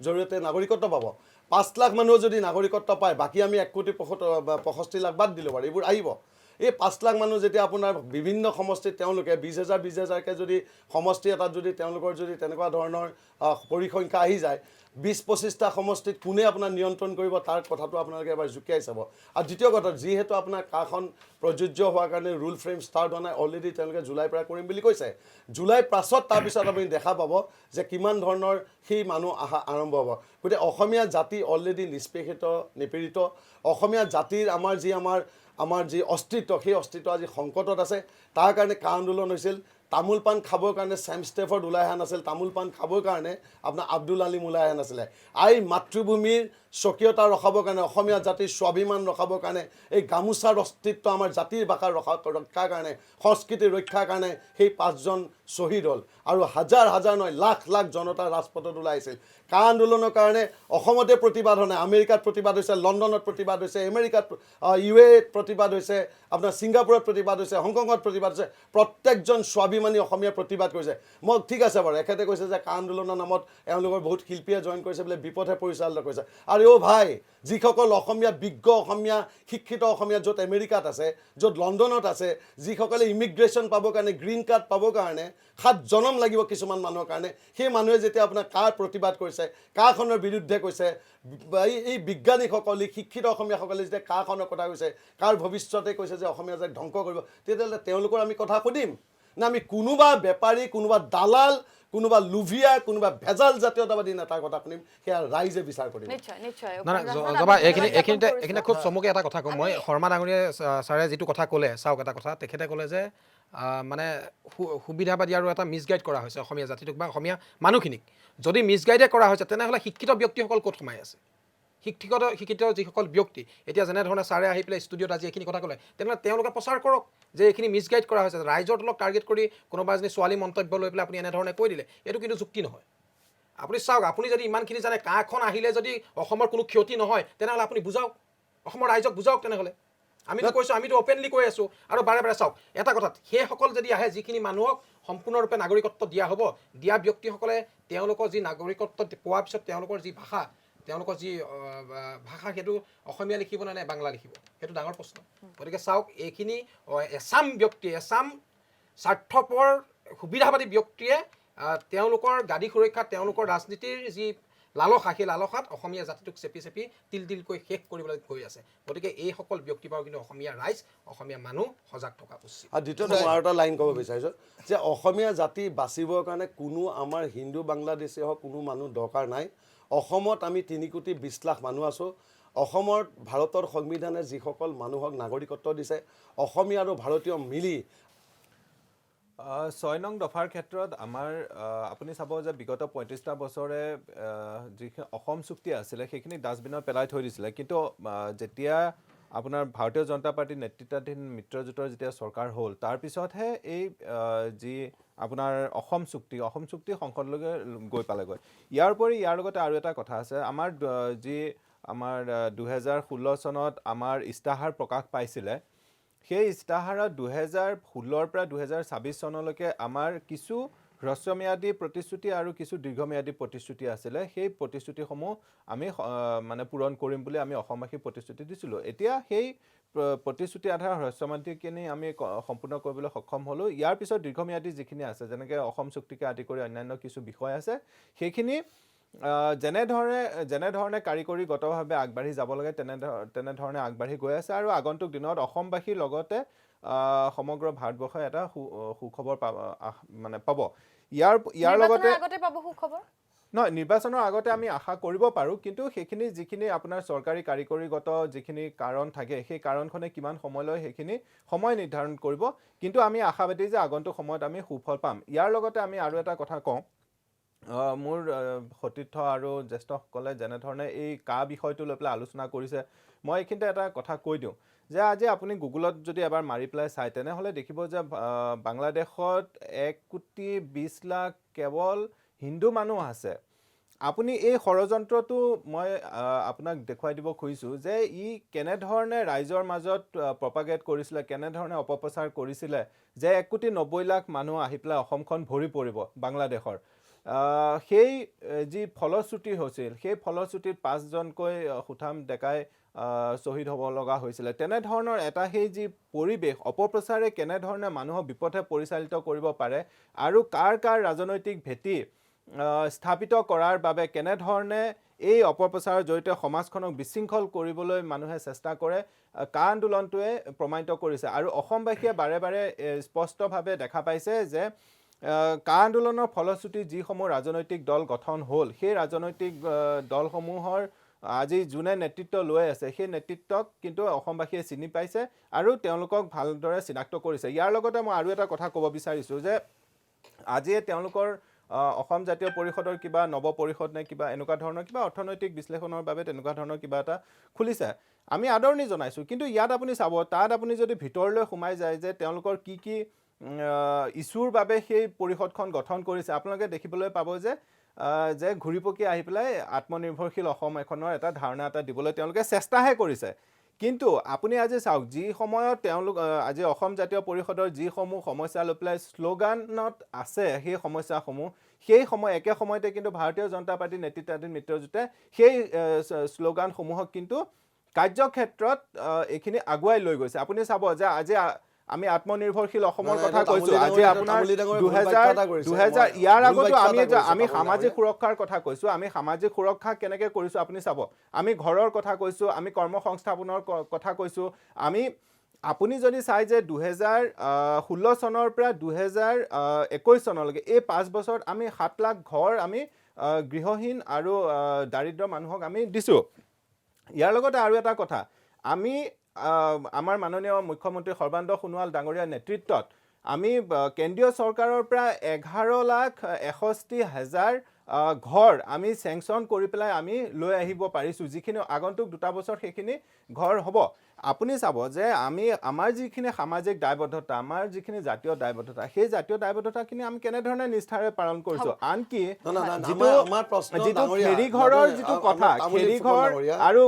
জৰিয়তে নাগৰিকত্ব পাব 5 লাখ মানুহ যদি নাগৰিকত্ব পায় বাকী আমি 1,65,00,000 বাদ দিলোঁ বাৰু এইবোৰ আহিব এই 5 লাখ মানুহ যেতিয়া আপোনাৰ বিভিন্ন সমষ্টিত তেওঁলোকে 20,000কে যদি সমষ্টি এটাত যদি তেওঁলোকৰ যদি তেনেকুৱা ধৰণৰ পৰিসংখ্যা আহি যায় 20-25টা সমষ্টিত কোনে আপোনাৰ নিয়ন্ত্ৰণ কৰিব তাৰ কথাটো আপোনালোকে এবাৰ জুকিয়াই চাব আৰু দ্বিতীয় কথা যিহেতু আপোনাৰ কাখন প্ৰযোজ্য হোৱাৰ কাৰণে ৰুল ফ্ৰেম ষ্টাৰ্ট হোৱা নাই অলৰেডি তেওঁলোকে জুলাইৰ পৰা কৰিম বুলি কৈছে জুলাইৰ পাছত তাৰপিছত আপুনি দেখা পাব যে কিমান ধৰণৰ সেই মানুহ অহা আৰম্ভ হ'ব গতিকে অসমীয়া জাতি অলৰেডি নিপীড়িত অসমীয়া জাতিৰ আমাৰ যি অস্তিত্ব সেই অস্তিত্ব আজি সংকটত আছে তাৰ কাৰণে কা আন্দোলন হৈছিল তামোল পাণ খাবৰ কাৰণে ছেম ষ্টেফৰ্ড ওলাই অহা নাছিল তামোল পাণ খাবৰ কাৰণে আপোনাৰ আব্দুল আলিম ওলাই অহা নাছিলে মাতৃভূমিৰ স্বকীয়তা ৰখাবৰ কাৰণে অসমীয়া জাতিৰ স্বাভিমান ৰখাবৰ কাৰণে এই গামোচাৰ অস্তিত্ব আমাৰ জাতিৰ ভাষা ৰক্ষাৰ কাৰণে সংস্কৃতি ৰক্ষাৰ কাৰণে সেই 5জন শ্বহীদ হ'ল আৰু হাজাৰ হাজাৰ নহয় লাখ লাখ জনতা ৰাজপথত ওলাই আহিছিল কা আন্দোলনৰ কাৰণে অসমতে প্ৰতিবাদ হোৱা নাই আমেৰিকাত প্ৰতিবাদ হৈছে লণ্ডনত প্ৰতিবাদ হৈছে আমেৰিকাত UAEত প্ৰতিবাদ হৈছে আপোনাৰ ছিংগাপুৰত প্ৰতিবাদ হৈছে হংকঙত প্ৰতিবাদ হৈছে প্ৰত্যেকজন স্বাভিমানী অসমীয়া প্ৰতিবাদ কৰিছে মই ঠিক আছে বাৰু এখেতে কৈছে যে কা আন্দোলনৰ নামত এওঁলোকৰ বহুত শিল্পীয়ে জইন কৰিছে বোলে বিপথে পৰিচালিত কৰিছে আৰু অ' ভাই যিসকল অসমীয়া বিজ্ঞ অসমীয়া শিক্ষিত অসমীয়া য'ত আমেৰিকাত আছে য'ত লণ্ডনত আছে যিসকলে ইমিগ্ৰেশ্যন পাবৰ কাৰণে গ্ৰীণ কাৰ্ড পাবৰ কাৰণে 7 জনম লাগিব কিছুমান মানুহৰ কাৰণে সেই মানুহে যেতিয়া আপোনাৰ কাৰ প্ৰতিবাদ কৰিছে কাৰখনৰ বিৰুদ্ধে কৈছে এই বিজ্ঞানীসকল শিক্ষিত অসমীয়াসকলে যেতিয়া কাৰখনৰ কথা কৈছে কাৰ ভৱিষ্যতে কৈছে যে অসমীয়া জাতিক ধ্বংস কৰিব তেতিয়াহ'লে তেওঁলোকৰ আমি কথা সুধিম না আমি কোনোবা বেপাৰী কোনোবা দালাল কোনোবা লুভিয়া কোনোবা ভেজাল জাতীয়তাবাদী নেতাৰ কথা শুনিম সেয়া ৰাইজে বিচাৰ কৰিব নিশ্চয় নিশ্চয় না জবা এইখিনিতে খুব চমুকে এটা কথা কওঁ মই শৰ্মা ডাঙৰীয়া ছাৰে যিটো কথা ক'লে চাওক এটা কথা তেখেতে ক'লে যে মানে সুবিধাবাদী আৰু এটা মিছগাইড কৰা হৈছে অসমীয়া জাতিটোক বা অসমীয়া মানুহখিনিক যদি মিছগাইডে কৰা হৈছে তেনেহ'লে শিক্ষিত ব্যক্তিসকল ক'ত সোমাই আছে শিক্ষিত যিসকল ব্যক্তি এতিয়া যেনেধৰণে ছাৰে আহি পেলাই ষ্টুডিঅ'ত আজি এইখিনি কথা ক'লে তেনেহ'লে তেওঁলোকে প্ৰচাৰ কৰক যে এইখিনি মিছগাইড কৰা হৈছে ৰাইজৰ তলক টাৰ্গেট কৰি কোনোবা এজনী ছোৱালী মন্তব্য লৈ পেলাই আপুনি এনেধৰণে কৈ দিলে এইটো কিন্তু যুক্তি নহয় আপুনি চাওক আপুনি যদি ইমানখিনি জানে কাখন আহিলে যদি অসমৰ কোনো ক্ষতি নহয় তেনেহ'লে আপুনি বুজাওক অসমৰ ৰাইজক বুজাওক তেনেহ'লে আমিতো কৈছোঁ আমিতো অপেনলি কৈ আছোঁ আৰু বাৰে বাৰে চাওক এটা কথাত সেইসকল যদি আহে যিখিনি মানুহক সম্পূৰ্ণৰূপে নাগৰিকত্ব দিয়া হ'ব দিয়া ব্যক্তিসকলে তেওঁলোকৰ যি নাগৰিকত্ব পোৱাৰ পিছত তেওঁলোকৰ যি ভাষা তেওঁলোকৰ যি ভাষা সেইটো অসমীয়া লিখিব নে বাংলা লিখিব সেইটো ডাঙৰ প্ৰশ্ন গতিকে চাওক এইখিনি এছাম ব্যক্তি এছাম স্বাৰ্থপৰ সুবিধাবাদী ব্যক্তিয়ে তেওঁলোকৰ গাদী সুৰক্ষা তেওঁলোকৰ ৰাজনীতিৰ যি লালসা সেই লালসাত অসমীয়া জাতিটোক চেপি চেপি তিলকৈ শেষ কৰিবলৈ গৈ আছে গতিকে এইসকল ব্যক্তিৰ পৰা কিন্তু অসমীয়া ৰাইজ অসমীয়া মানুহ সজাগ থকা উচিত আৰু দ্বিতীয়তে মই আৰু এটা লাইন ক'ব বিচাৰিছোঁ যে অসমীয়া জাতি বাচিবৰ কাৰণে কোনো আমাৰ হিন্দু বাংলাদেশী হওক কোনো মানুহ দৰকাৰ নাই অসমত আমি 3 কোটি 20 লাখ মানুহ আছোঁ অসমৰ ভাৰতৰ সংবিধানে যিসকল মানুহক নাগৰিকত্ব দিছে অসমীয়া আৰু ভাৰতীয় মিলি 6 নং দফাৰ ক্ষেত্ৰত আমাৰ আপুনি চাব যে বিগত 35টা বছৰে যিখিনি অসম চুক্তি আছিলে সেইখিনি ডাষ্টবিনত পেলাই থৈ দিছিলে কিন্তু যেতিয়া আপোনাৰ ভাৰতীয় জনতা পাৰ্টীৰ নেতৃত্বাধীন মিত্ৰজোঁটৰ যেতিয়া চৰকাৰ হ'ল তাৰপিছতহে এই যি আপোনাৰ অসম চুক্তি সংসদলৈকে গৈ পালেগৈ ইয়াৰ উপৰি ইয়াৰ লগতে আৰু এটা কথা আছে আমাৰ যি আমাৰ 2016 চনত আমাৰ ইস্তাহাৰ প্ৰকাশ পাইছিলে সেই ইস্তাহাৰত 2016 পৰা 2026 চনলৈকে আমাৰ কিছু হ্ৰস্বম্যাদী প্ৰতিশ্ৰুতি আৰু কিছু দীৰ্ঘম্যাদী প্ৰতিশ্ৰুতি আছিলে সেই প্ৰতিশ্ৰুতিসমূহ আমি মানে পূৰণ কৰিম বুলি আমি অসমবাসী প্ৰতিশ্ৰুতি দিছিলোঁ এতিয়া সেই প্ৰতিশ্ৰুতি আধাৰ হ্ৰস্বম্যাদীখিনি আমি সম্পূৰ্ণ কৰিবলৈ সক্ষম হ'লোঁ ইয়াৰ পিছত দীৰ্ঘম্যাদী যিখিনি আছে যেনেকৈ অসম চুক্তিকে আদি কৰি অন্যান্য কিছু বিষয় আছে সেইখিনি যেনেধৰণে কাৰিকৰীগতভাৱে আগবাঢ়ি যাব লাগে তেনেধৰণে আগবাঢ়ি গৈ আছে আৰু আগন্তুক দিনত অসমবাসীৰ লগতে সমগ্ৰ ভাৰতবৰ্ষই এটা সুখবৰ মানে পাব ইয়াৰ লগতে নহয় নিৰ্বাচনৰ আগতে আমি আশা কৰিব পাৰোঁ কিন্তু সেইখিনি যিখিনি আপোনাৰ চৰকাৰী কাৰিকৰীগত যিখিনি কাৰণ থাকে সেই কাৰণখনে কিমান সময় লয় সেইখিনি সময় নিৰ্ধাৰণ কৰিব কিন্তু আমি আশাবাদী যে আগন্তুক সময়ত আমি সুফল পাম ইয়াৰ লগতে আমি আৰু এটা কথা কওঁ মোৰ সতীৰ্থ আৰু জ্যেষ্ঠসকলে যেনেধৰণে এই বিষয়টো লৈ পেলাই আলোচনা কৰিছে মই এইখিনিতে এটা কথা কৈ দিওঁ যে আজি আপুনি গুগলত যদি এবাৰ মাৰি পেলাই চাই তেনেহ'লে দেখিব যে বাংলাদেশত 1 কোটি 20 লাখ কেৱল হিন্দু মানুহ আছে আপুনি এই ষড়যন্ত্ৰটো মই আপোনাক দেখুৱাই দিব খুজিছোঁ যে ই কেনেধৰণে ৰাইজৰ মাজত প্ৰপাগেট কৰিছিলে কেনেধৰণে অপপ্ৰচাৰ কৰিছিলে যে 1 কোটি 90 লাখ মানুহ আহি পেলাই অসমখন ভৰি পৰিব বাংলাদেশৰ সেই যি ফলশ্ৰুতি হৈছিল সেই ফলশ্ৰুতিত 5জনকৈ সুঠাম ডেকাই শ্বহীদ হ'ব লগা হৈছিলে তেনেধৰণৰ এটা সেই যি পৰিৱেশ অপপ্ৰচাৰে কেনেধৰণে মানুহক বিপথে পৰিচালিত কৰিব পাৰে আৰু কাৰ ৰাজনৈতিক ভেটি স্থাপিত কৰাৰ বাবে কেনেধৰণে এই অপপ্ৰচাৰৰ জৰিয়তে সমাজখনক বিশৃংখল কৰিবলৈ মানুহে চেষ্টা কৰে আন্দোলনটোৱে প্ৰমাণিত কৰিছে আৰু অসমবাসীয়ে বাৰে বাৰে স্পষ্টভাৱে দেখা পাইছে যে আন্দোলনৰ ফলশ্ৰুতি যিসমূহ ৰাজনৈতিক দল গঠন হ'ল সেই ৰাজনৈতিক দলসমূহৰ আজি যোনে নেতৃত্ব লৈ আছে সেই নেতৃত্বক কিন্তু অসমবাসীয়ে চিনি পাইছে আৰু তেওঁলোকক ভালদৰে চিনাক্ত কৰিছে ইয়াৰ লগতে মই আৰু এটা কথা ক'ব বিচাৰিছোঁ যে আজিয়ে তেওঁলোকৰ অসম জাতীয় পৰিষদৰ কিবা নৱ পৰিষদ নে কিবা এনেকুৱা ধৰণৰ কিবা অৰ্থনৈতিক বিশ্লেষণৰ বাবে তেনেকুৱা ধৰণৰ কিবা এটা খুলিছে আমি আদৰণি জনাইছোঁ কিন্তু ইয়াত আপুনি চাব তাত আপুনি যদি ভিতৰলৈ সোমাই যায় যে তেওঁলোকৰ কি ইছ্যুৰ বাবে সেই পৰিষদখন গঠন কৰিছে আপোনালোকে দেখিবলৈ পাব যে ঘূৰি পকি আহি পেলাই আত্মনিৰ্ভৰশীল অসম এখনৰ এটা ধাৰণা এটা দিবলৈ তেওঁলোকে চেষ্টাহে কৰিছে কিন্তু আপুনি আজি চাওক যি সময়ত তেওঁলোক আজি অসম জাতীয় পৰিষদৰ যিসমূহ সমস্যা লৈ পেলাই শ্লোগানত আছে সেই সমস্যাসমূহ সেই সময় একে সময়তে কিন্তু ভাৰতীয় জনতা পাৰ্টীৰ নেতৃত্বাধীন মিত্ৰজোঁটে সেই শ্লোগানসমূহক কিন্তু কাৰ্যক্ষেত্ৰত এইখিনি আগুৱাই লৈ গৈছে আপুনি চাব যে আজি আমি আত্মনিৰ্ভৰশীল অসমৰ কথা কৈছো আজি আপোনাৰ 2000 ইয়াৰ আগতো আমি সামাজিক সুৰক্ষাৰ কথা কৈছো আমি সামাজিক সুৰক্ষা কেনেকৈ কৰিছো আপুনি চাব আমি ঘৰৰ কথা কৈছো আমি কৰ্মসংস্থাপনৰ কথা কৈছো আমি আপুনি যদি চাই যে 2016 চনৰ পৰা 2021 চনলৈকে এই 5 বছৰত আমি 7 লাখ ঘৰ আমি গৃহহীন আৰু দাৰিদ্ৰ মানুহক আমি দিছো ইয়াৰ লগতে আৰু এটা কথা আমি আমাৰ মাননীয় মুখ্যমন্ত্ৰী সৰ্বানন্দ সোণোৱাল ডাঙৰীয়াৰ নেতৃত্বত আমি কেন্দ্ৰীয় চৰকাৰৰ পৰা 11,61,000 ঘৰ আমি চেংচন কৰি পেলাই আমি লৈ আহিব পাৰিছোঁ যিখিনি আগন্তুক 2 বছৰ সেইখিনি ঘৰ হ'ব আপুনি চাব যে আমি আমাৰ যিখিনি সামাজিক দায়বদ্ধতা আমাৰ যিখিনি জাতীয় দায়বদ্ধতা সেই জাতীয় দায়বদ্ধতাখিনি আমি কেনেধৰণে নিষ্ঠাৰে পালন কৰিছোঁ আনকি যিটো খেৰীঘৰৰ যিটো কথা খেৰীঘৰ আৰু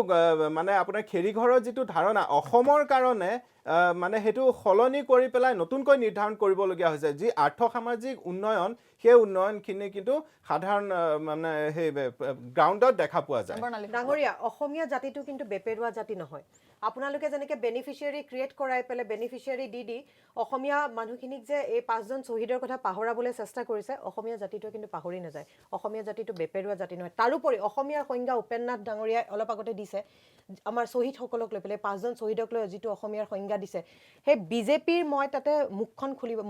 মানে আপোনাৰ খেৰীঘৰৰ যিটো ধাৰণা অসমৰ কাৰণে মানে সেইটো সলনি কৰি পেলাই নতুনকৈ নিৰ্ধাৰণ কৰিবলগীয়া হৈছে যি আৰ্থ সামাজিক উন্নয়ন সেই উন্নয়নখিনি কিন্তু সাধাৰণ মানে সেই গ্ৰাউণ্ডত দেখা পোৱা যায় ডাঙৰীয়া অসমীয়া জাতিটো কিন্তু বেপেৰুৱা জাতি নহয় আপোনালোকে যেনেকৈ বেনিফিচিয়াৰী ক্ৰিয়েট কৰাই পেলাই বেনিফিচিয়াৰী দি অসমীয়া মানুহখিনিক যে এই 5জন শ্বহীদৰ কথা পাহৰাবলৈ চেষ্টা কৰিছে অসমীয়া জাতিটোৱে কিন্তু পাহৰি নাযায় অসমীয়া জাতিটো বেপেৰুৱা জাতি নহয় তাৰোপৰি অসমীয়াৰ সংজ্ঞা উপেন্দ্ৰনাথ ডাঙৰীয়াই অলপ আগতে দিছে আমাৰ শ্বহীদসকলক লৈ পেলাই 5জন শ্বহীদক লৈ যিটো অসমীয়াৰ সংজ্ঞা দিছে সেই বিজেপিৰ মই তাতে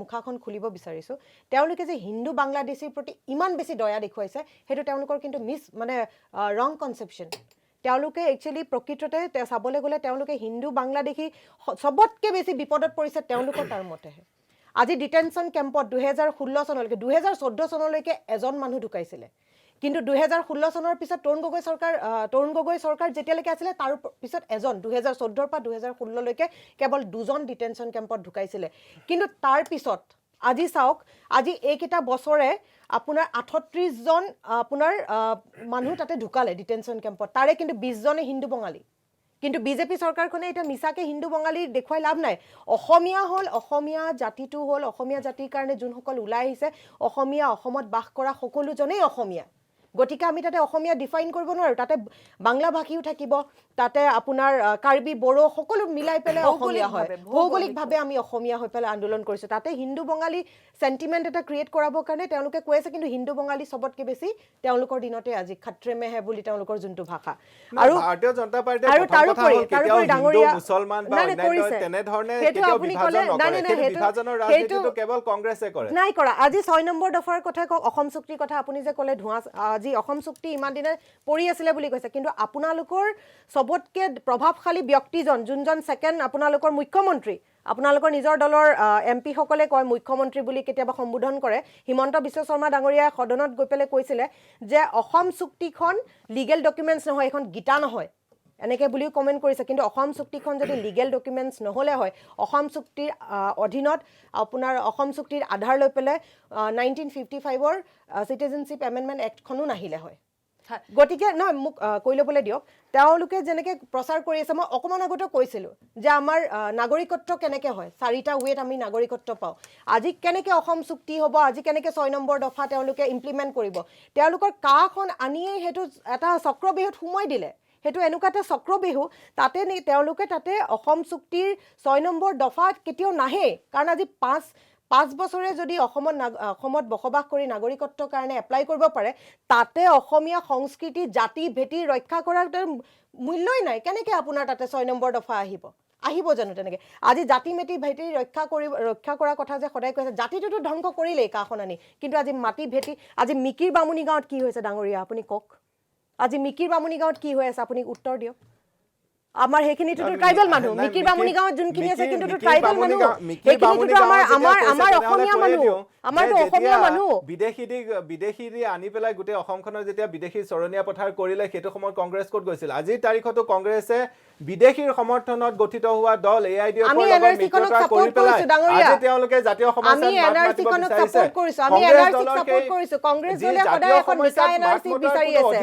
মুখাখন খুলিব বিচাৰিছোঁ তেওঁলোকে যে হিন্দু বাংলাদেশীৰ প্ৰতি ইমান বেছি দয়া দেখুৱাইছে সেইটো তেওঁলোকৰ কিন্তু মানে ৰং কনচেপশ্যন তেওঁলোকে একচুৱেলি প্ৰকৃততে চাবলৈ গ'লে তেওঁলোকে হিন্দু বাংলাদেশী চবতকৈ বেছি বিপদত পৰিছে তেওঁলোকৰ তাৰ মতেহে আজি ডিটেনশ্যন কেম্পত 2016 চনলৈকে 2014 চনলৈকে এজন মানুহ ঢুকাইছিলে কিন্তু 2016 চনৰ পিছত তৰুণ গগৈ চৰকাৰ যেতিয়ালৈকে আছিলে তাৰ পিছত এজন 2014 পৰা 2016 লৈকে কেৱল 2জন ডিটেনশ্যন কেম্পত ঢুকাইছিলে কিন্তু তাৰ পিছত আজি চাওক আজি এইকেইটা বছৰে আপোনাৰ 38জন আপোনাৰ মানুহ তাতে ঢুকালে ডিটেনশ্যন কেম্পত তাৰে কিন্তু 20জনে হিন্দু বঙালী কিন্তু বিজেপি চৰকাৰখনে এটা মিছাকে হিন্দু বঙালী দেখুৱাই লাভ নাই অসমীয়া হ'ল অসমীয়া জাতিটো হ'ল অসমীয়া জাতিৰ কাৰণে যোনসকল ওলাই আহিছে অসমীয়া অসমত বাস কৰা সকলোজনেই অসমীয়া গতিকে আমি তাতে অসমীয়া ডিফাইন কৰিব নোৱাৰো তাতে বাংলা ভাষীও থাকিব তাতে আপোনাৰ কাৰ্বি বড়ো সকলো মিলাই পেলাই অসমীয়া হয় ভৌগোলিকভাৱে আমি অসমীয়া হৈ পেলাই আন্দোলন কৰিছোঁ তাতে হিন্দু বঙালী সেন্টিমেন্ট এটা ক্ৰিয়েট কৰাবৰ কাৰণে তেওঁলোকে কৈ আছে কিন্তু হিন্দু বঙালী চবতকৈ বেছি তেওঁলোকৰ দিনতে আজি খত্ৰে মে হে বুলি তেওঁলোকৰ যোনটো ভাষা আৰু ভাৰতীয় জনতা পাৰ্টিয়ে আৰু তাৰোপৰি ডাঙৰীয়া মুছলমান বা অন্যান্য তেনেধৰণে কেতিয়াও বিভাজন নকৰে বিভাজনৰ ৰাজনীতিটো কেৱল কংগ্ৰেছে কৰে নাই কৰা আজি 6 নম্বৰ দফাৰ কথা কওক অসম চুক্তিৰ কথা আপুনি যে ক'লে ধোঁৱা আজি অসম চুক্তি ইমান দিনে পৰি আছিলে বুলি কৈছে কিন্তু আপোনালোকৰ সবতকৈ প্ৰভাৱশালী ব্যক্তিজন যোনজন সেকেন্ড আপোনালোকৰ মুখ্যমন্ত্ৰী আপোনালোকৰ নিজৰ দলৰ এমপি সকলে কয় মুখ্যমন্ত্ৰী বুলি কেতিয়াবা সম্বোধন কৰে হিমন্ত বিশ্ব শৰ্মা ডাঙৰীয়াই সদনত গৈ পেলাই কৈছিলে যে অসম চুক্তিখন লিগেল ডকুমেণ্টছ নহয় এখন গীতা নহয় এনেকৈ বুলিও কমেণ্ট কৰিছে কিন্তু অসম চুক্তিখন যদি লিগেল ডকুমেণ্টছ নহ'লে হয় অসম চুক্তিৰ অধীনত আপোনাৰ অসম চুক্তিৰ আধাৰ লৈ পেলাই 1955ৰ চিটিজেনশ্বিপ এমেণ্ডমেণ্ট এক্টখনো নাহিলে হয় গতিকে নহয় মোক কৈ ল'বলৈ দিয়ক তেওঁলোকে যেনেকৈ প্ৰচাৰ কৰি আছে মই অকণমান আগতে কৈছিলোঁ যে আমাৰ নাগৰিকত্ব কেনেকৈ হয় 4টা ৱেত আমি নাগৰিকত্ব পাওঁ আজি কেনেকৈ অসম চুক্তি হ'ব আজি কেনেকৈ 6 নম্বৰ দফা তেওঁলোকে ইমপ্লিমেণ্ট কৰিব তেওঁলোকৰ কাখন আনিয়েই সেইটো এটা চক্ৰবেহুত সোমোৱাই দিলে সেইটো এনেকুৱা এটা চক্ৰবেহু তাতে তেওঁলোকে তাতে অসম চুক্তিৰ 6 নম্বৰ দফাত কেতিয়াও নাহে কাৰণ আজি 5 বছৰে যদি অসমত বসবাস কৰি নাগৰিকত্বৰ কাৰণে এপ্লাই কৰিব পাৰে তাতে অসমীয়া সংস্কৃতি জাতি ভেটি ৰক্ষা কৰাৰ মূল্যই নাই কেনেকৈ আপোনাৰ তাতে 6 নম্বৰ দফা আহিব জানো তেনেকৈ আজি জাতি মেটি ভেটি ৰক্ষা কৰা কথা যে সদায় কৈছে জাতিটোতো ধ্বংস কৰিলেই কাখন আনি কিন্তু আজি মাটি ভেটি আজি মিকিৰ বামুণী গাঁৱত কি হৈছে ডাঙৰীয়া আপুনি কওক আজি মিকিৰ বামুণী গাঁৱত কি হৈ আছে আপুনি উত্তৰ দিয়ক আমাৰ হেখিনিটো ট্ৰাইবেল মানুহ মিকিৰ বামুণী গাঁৱত যোনখিনি আছে কিন্তু ট্ৰাইবেল মানুহ হেখিনিটো আমাৰ অসমীয়া মানুহ আমাৰটো অসমীয়া মানুহ বিদেশী আনি পেলাই গোটেই অসমখনৰ যেতিয়া বিদেশী চৰণীয়া পথাৰ কৰিলে সেইটো সময়ত কংগ্ৰেছ ক'ত গৈছিল আজিৰ তাৰিখতো কংগ্ৰেছে বিদেশীৰ সমৰ্থনত গঠিত হোৱা দল এআইডিএফৰ লগত মিত্ৰতা কৰি পেলাই আজি তেওঁলোকে জাতীয় সমস্যাত মাত মাতিব বিচাৰিছে আমি এনআৰসি সাপোৰ্ট কৰিছো কংগ্ৰেছ দলে সদায় এখন নিকা এনআৰসি বিচাৰি আছে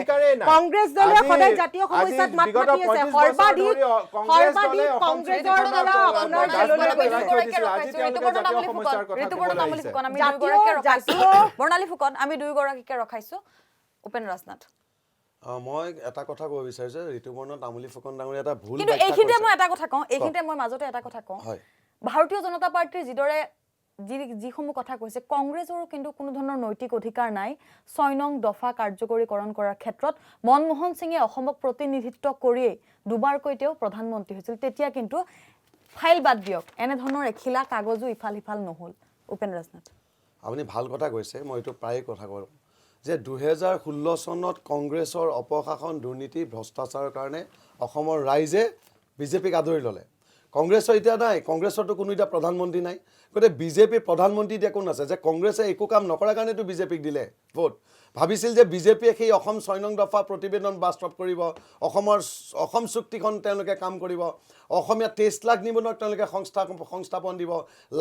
কংগ্ৰেছ দলে সদায় জাতীয় সমস্যাত মাত মাতি আছে সৰ্বাত সৰ্বাধিক ধৰি কংগ্ৰেছ দলে সৰ্বাধিক অসম কংগ্ৰেছৰ দ্বাৰা আপোনাৰ জেললৈ বৰ্ণালী ফুকন আমি দুয়োগৰাকীকে ৰখাইছো উপেন ৰাজনাথ মই এটা কথা ক'ব বিচাৰিছোঁ ঋতুপৰ্ণ তামুলী ফুকন ডাঙৰীয়া এটা ভুল কিন্তু ব্যাখ্যা এইখিনিতে কৰিছে। মই এটা কথা কওঁ এইখিনিতে মই মাজতে এটা কথা কওঁ হয় ভাৰতীয় জনতা পাৰ্টিৰ যিদৰে যিসমূহ কথা কৈছে কংগ্ৰেছৰো কিন্তু কোনো ধৰণৰ নৈতিক অধিকাৰ নাই ৬ নং দফা কাৰ্যকৰীকৰণ কৰাৰ ক্ষেত্ৰত মনমোহন সিঙে অসমক প্ৰতিনিধিত্ব কৰিয়েই দুবাৰকৈ তেওঁ প্ৰধানমন্ত্ৰী হৈছিল তেতিয়া কিন্তু ফাইল বাদ দিয়ক এনেধৰণৰ এখিলা কাগজো ইফাল সিফাল নহ'ল উপেন ৰাজনাথ আপুনি ভাল কথা কৈছে মই এইটো প্ৰায়ে কথা কওঁ যে ২০১৬ চনত কংগ্ৰেছৰ অপশাসন দুৰ্নীতি ভ্ৰষ্টাচাৰৰ কাৰণে অসমৰ ৰাইজে বিজেপিক আদৰি ল'লে কংগ্ৰেছৰ এতিয়া নাই কংগ্ৰেছৰতো কোনো এতিয়া প্ৰধানমন্ত্ৰী নাই গতিকে বিজেপিৰ প্ৰধানমন্ত্ৰী এতিয়া কোন আছে যে কংগ্ৰেছে একো কাম নকৰাৰ কাৰণেতো বিজেপিক দিলে ভোট ভাবিছিল যে বিজেপিয়ে সেই অসম ৬ নং দফা প্ৰতিবেদন বাস্তৱ কৰিব অসম চুক্তিখন তেওঁলোকে কাম কৰিব অসমীয়া ২৩ লাখ নিবনুৱাক তেওঁলোকে সংস্থাপন দিব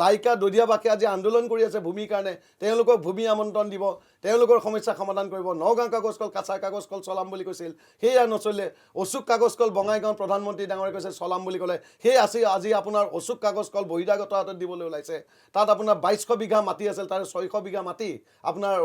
লাইকা দদিয়াবাকে আজি আন্দোলন কৰি আছে ভূমিৰ কাৰণে তেওঁলোকক ভূমি আমন্ত্ৰণ দিব তেওঁলোকৰ সমস্যা সমাধান কৰিব নগাঁও কাগজ কল কাছাৰ কাগজ কল চলাম বুলি কৈছিল সেয়া নচলিলে অশোক কাগজ কল বঙাইগাঁও প্ৰধানমন্ত্ৰী ডাঙৰে কৈছে চলাম বুলি ক'লে সেই আজি আপোনাৰ অশোক কাগজ কল বহিৰাগত হাতত দিবলৈ ওলাইছে তাত আপোনাৰ ২২০০ বিঘা মাটি আছিল তাৰে ৬০০ বিঘা মাটি আপোনাৰ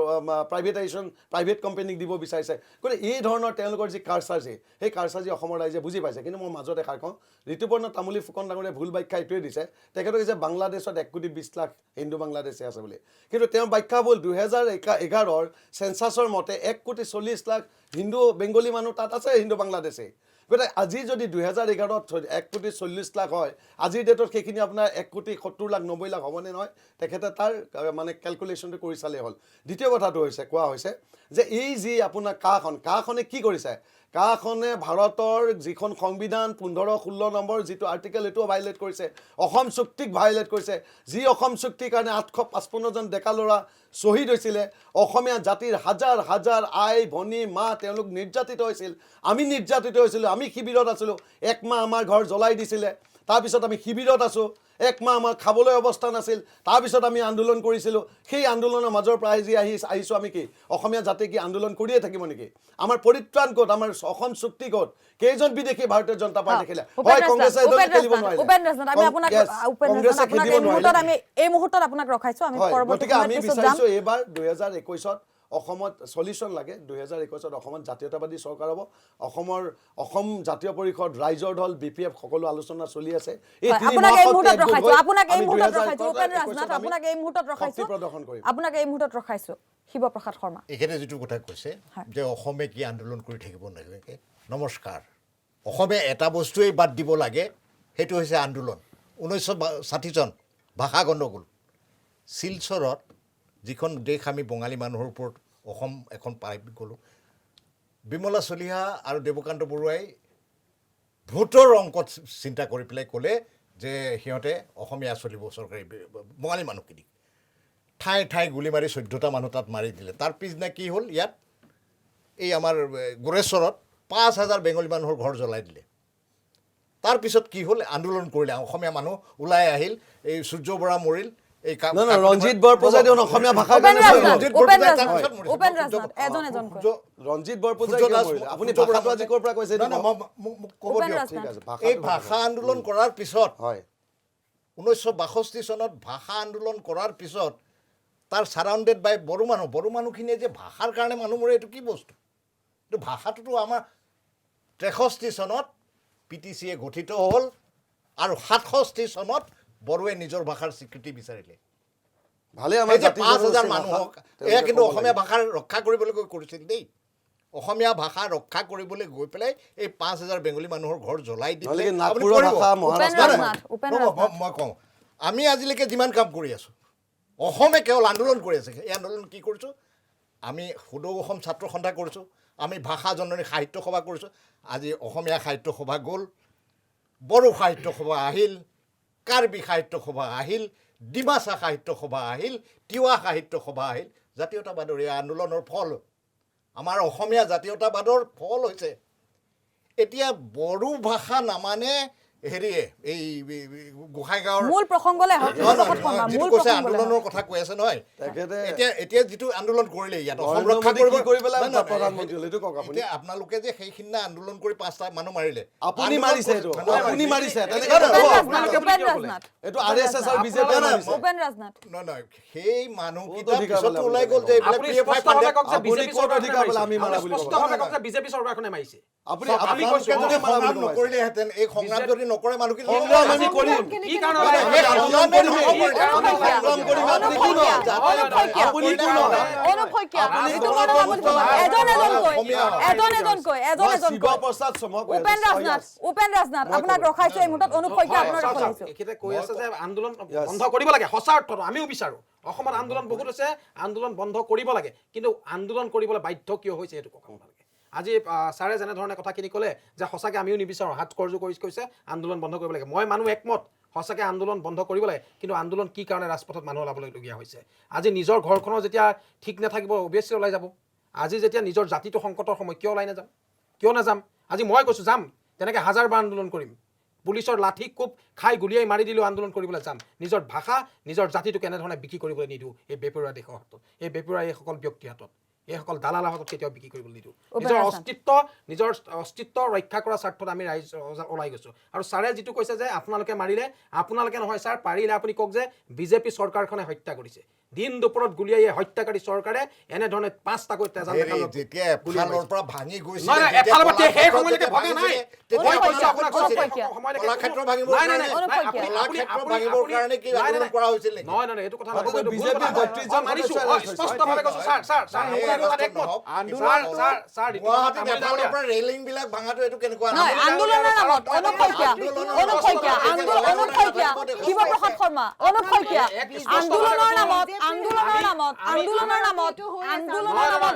প্ৰাইভেট কোম্পানীক দিব বিচাৰিছে গতিকে এই ধৰণৰ তেওঁলোকৰ যি কাৰচাজি সেই কাৰচাজি অসমৰ ৰাইজে বুজি পাইছে কিন্তু মই মাজতে এষাৰ কওঁ ঋতুপৰ্ণ তামুলী ফুকন ডাঙৰীয়া ভুল ব্যাখ্যা এইটোৱে দিছে তেখেতে কৈছে বাংলাদেশত ১,২০ লাখ হিন্দু বাংলাদেশী আছে বুলি কিন্তু তেওঁৰ ব্যাখ্যা হ'ল ২০১১ৰ চেঞ্চাছৰ মতে ১,৪০ লাখ হিন্দু বেংগলী মানুহ তাত আছে হিন্দু বাংলাদেশী গতিকে আজি যদি ২০১১ত ১,৪০ লাখ হয় আজিৰ ডেটত সেইখিনি আপোনাৰ ১,৭০ লাখ ৯০ লাখ হ'বনে নহয় তেখেতে তাৰ মানে কেলকুলেশ্যনটো কৰি চালেই হ'ল দ্বিতীয় কথাটো হৈছে কোৱা হৈছে যে এই যি আপোনাৰ কাখনে কি কৰিছে কাখনে ভাৰতৰ যিখন সংবিধান ১৫-১৬ নম্বৰ যিটো আৰ্টিকেল এইটোও ভাইলেট কৰিছে অসম চুক্তিক ভাইলেট কৰিছে যি অসম চুক্তিৰ কাৰণে ৮৫৫জন ডেকা ল'ৰা শ্বহীদ হৈছিলে অসমীয়া জাতিৰ হাজাৰ হাজাৰ আই ভনী মা তেওঁলোক নিৰ্যাতিত হৈছিল আমি নিৰ্যাতিত হৈছিলোঁ আমি শিবিৰত আছিলোঁ একমাহ আমাৰ ঘৰ জ্বলাই দিছিলে তাৰপিছত আমি শিবিৰত আছোঁ একমাহ আমাৰ খাবলৈ অৱস্থা নাছিল তাৰপিছত আমি আন্দোলন কৰিছিলোঁ সেই আন্দোলনৰ মাজৰ পৰা আজি আহিছোঁ আমি কি অসমীয়া জাতি কি আন্দোলন কৰিয়ে থাকিব নেকি আমাৰ পৰিত্ৰাণ ক'ত আমাৰ অসম চুক্তি ক'ত কেইজন বিদেশী ভাৰতীয় জনতা পাৰ্টি খেলে হয় কংগ্ৰেছে খেলিব নোৱাৰিলে উপেন ৰাজনাথ আমি আপোনাক কংগ্ৰেছে খেলিব নোৱাৰিলে এই মুহূৰ্তত আপোনাক ৰখাইছো আমি গতিকে আমি বিচাৰিছোঁ এইবাৰ ২০২১ত অসমত সলিউশ্যন লাগে ২০২১ত অসমত জাতীয়তাবাদী চৰকাৰ হ'ব অসম জাতীয় পৰিষদ ৰাইজৰ দল BPF সকলো আলোচনা চলি আছে এই আপোনাক এই মুহূৰ্তত ৰখাইছো উপেন ৰাজনাথ আপোনাক এই মুহূৰ্তত ৰখাইছো প্ৰদৰ্শন কৰিম আপোনাক এই মুহূৰ্তত ৰখাইছো শিৱপ্ৰসাদ শৰ্মা এখানে যিটো কথা কৈছে যে অসমে কি আন্দোলন কৰি থাকিব নালাগে নমস্কাৰ অসমে এটা বস্তুৱেই বাদ দিব লাগে সেইটো হৈছে আন্দোলন ১৯৬০ চন ভাষা গণ্ডগোল শিলচৰত যিখন দেশ আমি বঙালী মানুহৰ ওপৰত অসম এখন পাই গ'লোঁ বিমলা চলিহা আৰু দেৱকান্ত বৰুৱাই ভোটৰ অংকত চিন্তা কৰি পেলাই ক'লে যে সিহঁতে অসমীয়া চলিব চৰকাৰী বঙালী মানুহখিনিক ঠাই ঠাই গুলি মাৰি ১৪টা মানুহ তাত মাৰি দিলে তাৰ পিছদিনা কি হ'ল ইয়াত এই আমাৰ গোৰেশ্বৰত ৫,০০০ বেংগলী মানুহৰ ঘৰ জ্বলাই দিলে তাৰপিছত কি হ'ল আন্দোলন কৰিলে অসমীয়া মানুহ ওলাই আহিল এই সূৰ্য বৰা মৰিল এই ৰঞ্জিত বৰপূজাই অসমীয়া ভাষা ৰঞ্জিত বৰপূজাই আপুনি ভাষাটো আজি ক'ৰ পৰা কৈছে এই ভাষা আন্দোলন কৰাৰ পিছত হয় ১৯৬২ চনত ভাষা আন্দোলন কৰাৰ পিছত তাৰ ছাৰাউণ্ডেড বাই বড়ো মানুহখিনিয়ে যে ভাষাৰ কাৰণে মানুহ মৰে এইটো কি বস্তু এইটো ভাষাটোতো আমাৰ ৬৩ চনত PTCয়ে গঠিত হ'ল আৰু ৬৭ চনত বড়োৱে নিজৰ ভাষাৰ স্বীকৃতি বিচাৰিলে ভালে আমাৰ ৫,০০০ মানুহক এয়া কিন্তু অসমীয়া ভাষাৰ ৰক্ষা কৰিবলৈ গৈ কৰিছিল দেই অসমীয়া ভাষা ৰক্ষা কৰিবলৈ গৈ পেলাই এই ৫,০০০ বেংগলী মানুহৰ ঘৰ জ্বলাই দিলে মই কওঁ আমি আজিলৈকে যিমান কাম কৰি আছোঁ অসমে কেৱল আন্দোলন কৰি আছে এই আন্দোলন কি কৰিছোঁ আমি সুদৌ অসম ছাত্ৰ সন্থা কৰিছোঁ আমি ভাষা জননী সাহিত্য সভা কৰিছোঁ আজি অসমীয়া সাহিত্য সভা গ'ল বড়ো সাহিত্য সভা আহিল কাৰ্বি সাহিত্য সভা আহিল ডিমাচা সাহিত্য সভা আহিল তিৱা সাহিত্য সভা আহিল জাতীয়তাবাদৰ এই আন্দোলনৰ ফল আমাৰ অসমীয়া জাতীয়তাবাদৰ ফল হৈছে এতিয়া বড়ো ভাষা নামানে হেৰিয়ে এই গোসাইগাঁৱৰ মূল প্ৰসংগলৈ আহক প্ৰসাদ শৰ্মা, যিটো মূল কৈছে প্ৰসংগলৈ আন্দোলনৰ আহক। কথা কৈ আছে নহয় তেখেতে- এতিয়া যিটো আন্দোলন কৰিলে ইয়াত অসম নৰেন্দ্ৰ ৰক্ষা মোদী কৰিব কি কৰি পেলাই নহয়, নহয়, প্ৰধানমন্ত্ৰী হ'ল, এইটো কওক আপুনি। এতিয়া আপোনালোকে যে সেইদিনা আন্দোলন কৰি 5টা মানুহ মাৰিলে আপুনি আন্দোলন মাৰিছে কৰি- এইটো নহয়, আপুনি নহয়, মাৰিছে তেনেকে উপেন নহ'ব। ৰাজনাথ, উপেন ৰাজনাথ, এইটো RSS আৰু BJP আপোনালোকে- মাৰিছে। উপেন ৰাজনাথ। নহয় নহয় সেই মানুহকেইটা ক'ত অধিকাৰ পিছতো পালে ওলাই আপুনি গ'ল যে এইবিলাক আপুনি PFI স্পষ্টভাৱে funded। কওক যে আপুনি বিজেপি ক'ত চৰকাৰখনে অধিকাৰ পালে আমি মাৰিছে। মাৰা আপুনি বুলি ক'ব। স্পষ্টভাৱে কওক যে বিজেপি চৰকাৰখনে মাৰিছে। আপুনি আপোনালোকে আপুনি যদি কৈছে সংগ্ৰাম নকৰিলেহেঁতেন এই সংগ্ৰাম যদি নকৰে মানুহখিনি সংগ্ৰাম আমি কৰিম। কি কাৰণে নহয়, ওলাই সেই আহিছে? আন্দোলন কৰিম। আমি সংগ্ৰাম কৰিম। আপুনি কোন হয়? অনুপ শইকীয়া, আপুনি কোন হয়? অনুপ শইকীয়া, আপুনি ঋতুপৰ্ণ তামুলী এজন এজনকৈ, এজন এজনকৈ, এজন মই শিৱ এজনকৈ। প্ৰসাদ চমক কৈ আছো। উপেন ৰাজনাথ, উপেন ৰাজনাথ, আপোনাক ৰখাইছো এই মুহূৰ্তত। অনুপ শইকীয়া, আপোনাক চাওক, চাওক, ৰখাইছো। এখেতে কৈ আছে যে আন্দোলন বন্ধ কৰিব লাগে, সঁচা অৰ্থত আমিও বিচাৰো। অসমত আন্দোলন বহুত হৈছে, আন্দোলন বন্ধ কৰিব লাগে, কিন্তু আন্দোলন কৰিবলৈ বাধ্য কিয় হৈছে সেইটো কওক আপোনালোকে। আজি ছাৰে যেনেধৰণে কথাখিনি ক'লে যে সঁচাকৈ আমিও নিবিচাৰোঁ, হাত কৰজু কৰি কৈছে আন্দোলন বন্ধ কৰিব লাগে। মই মানুহ একমত, সঁচাকৈ আন্দোলন বন্ধ কৰিব লাগে, কিন্তু আন্দোলন কি কাৰণে ৰাজপথত মানুহ ওলাবলগীয়া হৈছে? আজি নিজৰ ঘৰখনৰ যেতিয়া ঠিক নাথাকিব অভিয়াছলি ওলাই যাব। আজি যেতিয়া নিজৰ জাতিটো সংকটৰ সময় কিয় ওলাই নাযাম? কিয় নাযাম? আজি মই কৈছোঁ যাম, তেনেকৈ হাজাৰবাৰ আন্দোলন কৰিম। পুলিচৰ লাঠি কোপ খাই গুলিয়াই মাৰি দিলেও আন্দোলন কৰিবলৈ যাম। নিজৰ ভাষা নিজৰ জাতিটো কেনেধৰণে বিক্ৰী কৰিবলৈ নিদিওঁ এই বেপৰুৱা দেশৰ হাতত, এই বেপৰুৱা এইসকল ব্যক্তিৰ হাতত, এইসকল দালালৰ হাতত কেতিয়াও বিক্ৰী কৰিবলৈ নিদিওঁ। নিজৰ অস্তিত্ব ৰক্ষা কৰাৰ স্বাৰ্থত আমি ৰাইজ ওলাই গৈছোঁ। আৰু ছাৰে যিটো কৈছে যে আপোনালোকে মাৰিলে, আপোনালোকে নহয় ছাৰ, পাৰিলে আপুনি কওক যে বিজেপি চৰকাৰখনে হত্যা কৰিছে। দিন দুপৰত গুলিয়াই হত্যাকাৰী চৰকাৰে এনেধৰণে 5টাকৈ তেজাল যেতিয়া এফালৰ পৰা ভাঙি গৈছে নহয়, নহয়, এফালৰ পৰা সেই সময়লৈকে ভগা নাই। মই কৈছোঁ আপোনাক কলাক্ষেত্ৰ ভাঙিবৰ কাৰণে কি আন্দোলন কৰা হৈছিল নেকি? নহয়, নহয়, এইটো কথা অন্তত নহয়। বিজেপি স্পষ্টভাৱে কৈছোঁ ছাৰ, গুৱাহাটীত এফালৰ পৰা ৰেলিং বিলাক ভাঙাটো এইটো কেনেকুৱা নহয়, আন্দোলনৰ নামত অনুপ শইকীয়া, অনুপ শইকীয়া, অনুপ শইকীয়া, শিৱপ্ৰসাদ শৰ্মা, অনুপ শইকীয়া, আন্দোলনৰ নামত, আন্দোলনৰ নামত, আন্দোলনৰ নামত, আন্দোলনৰ নামত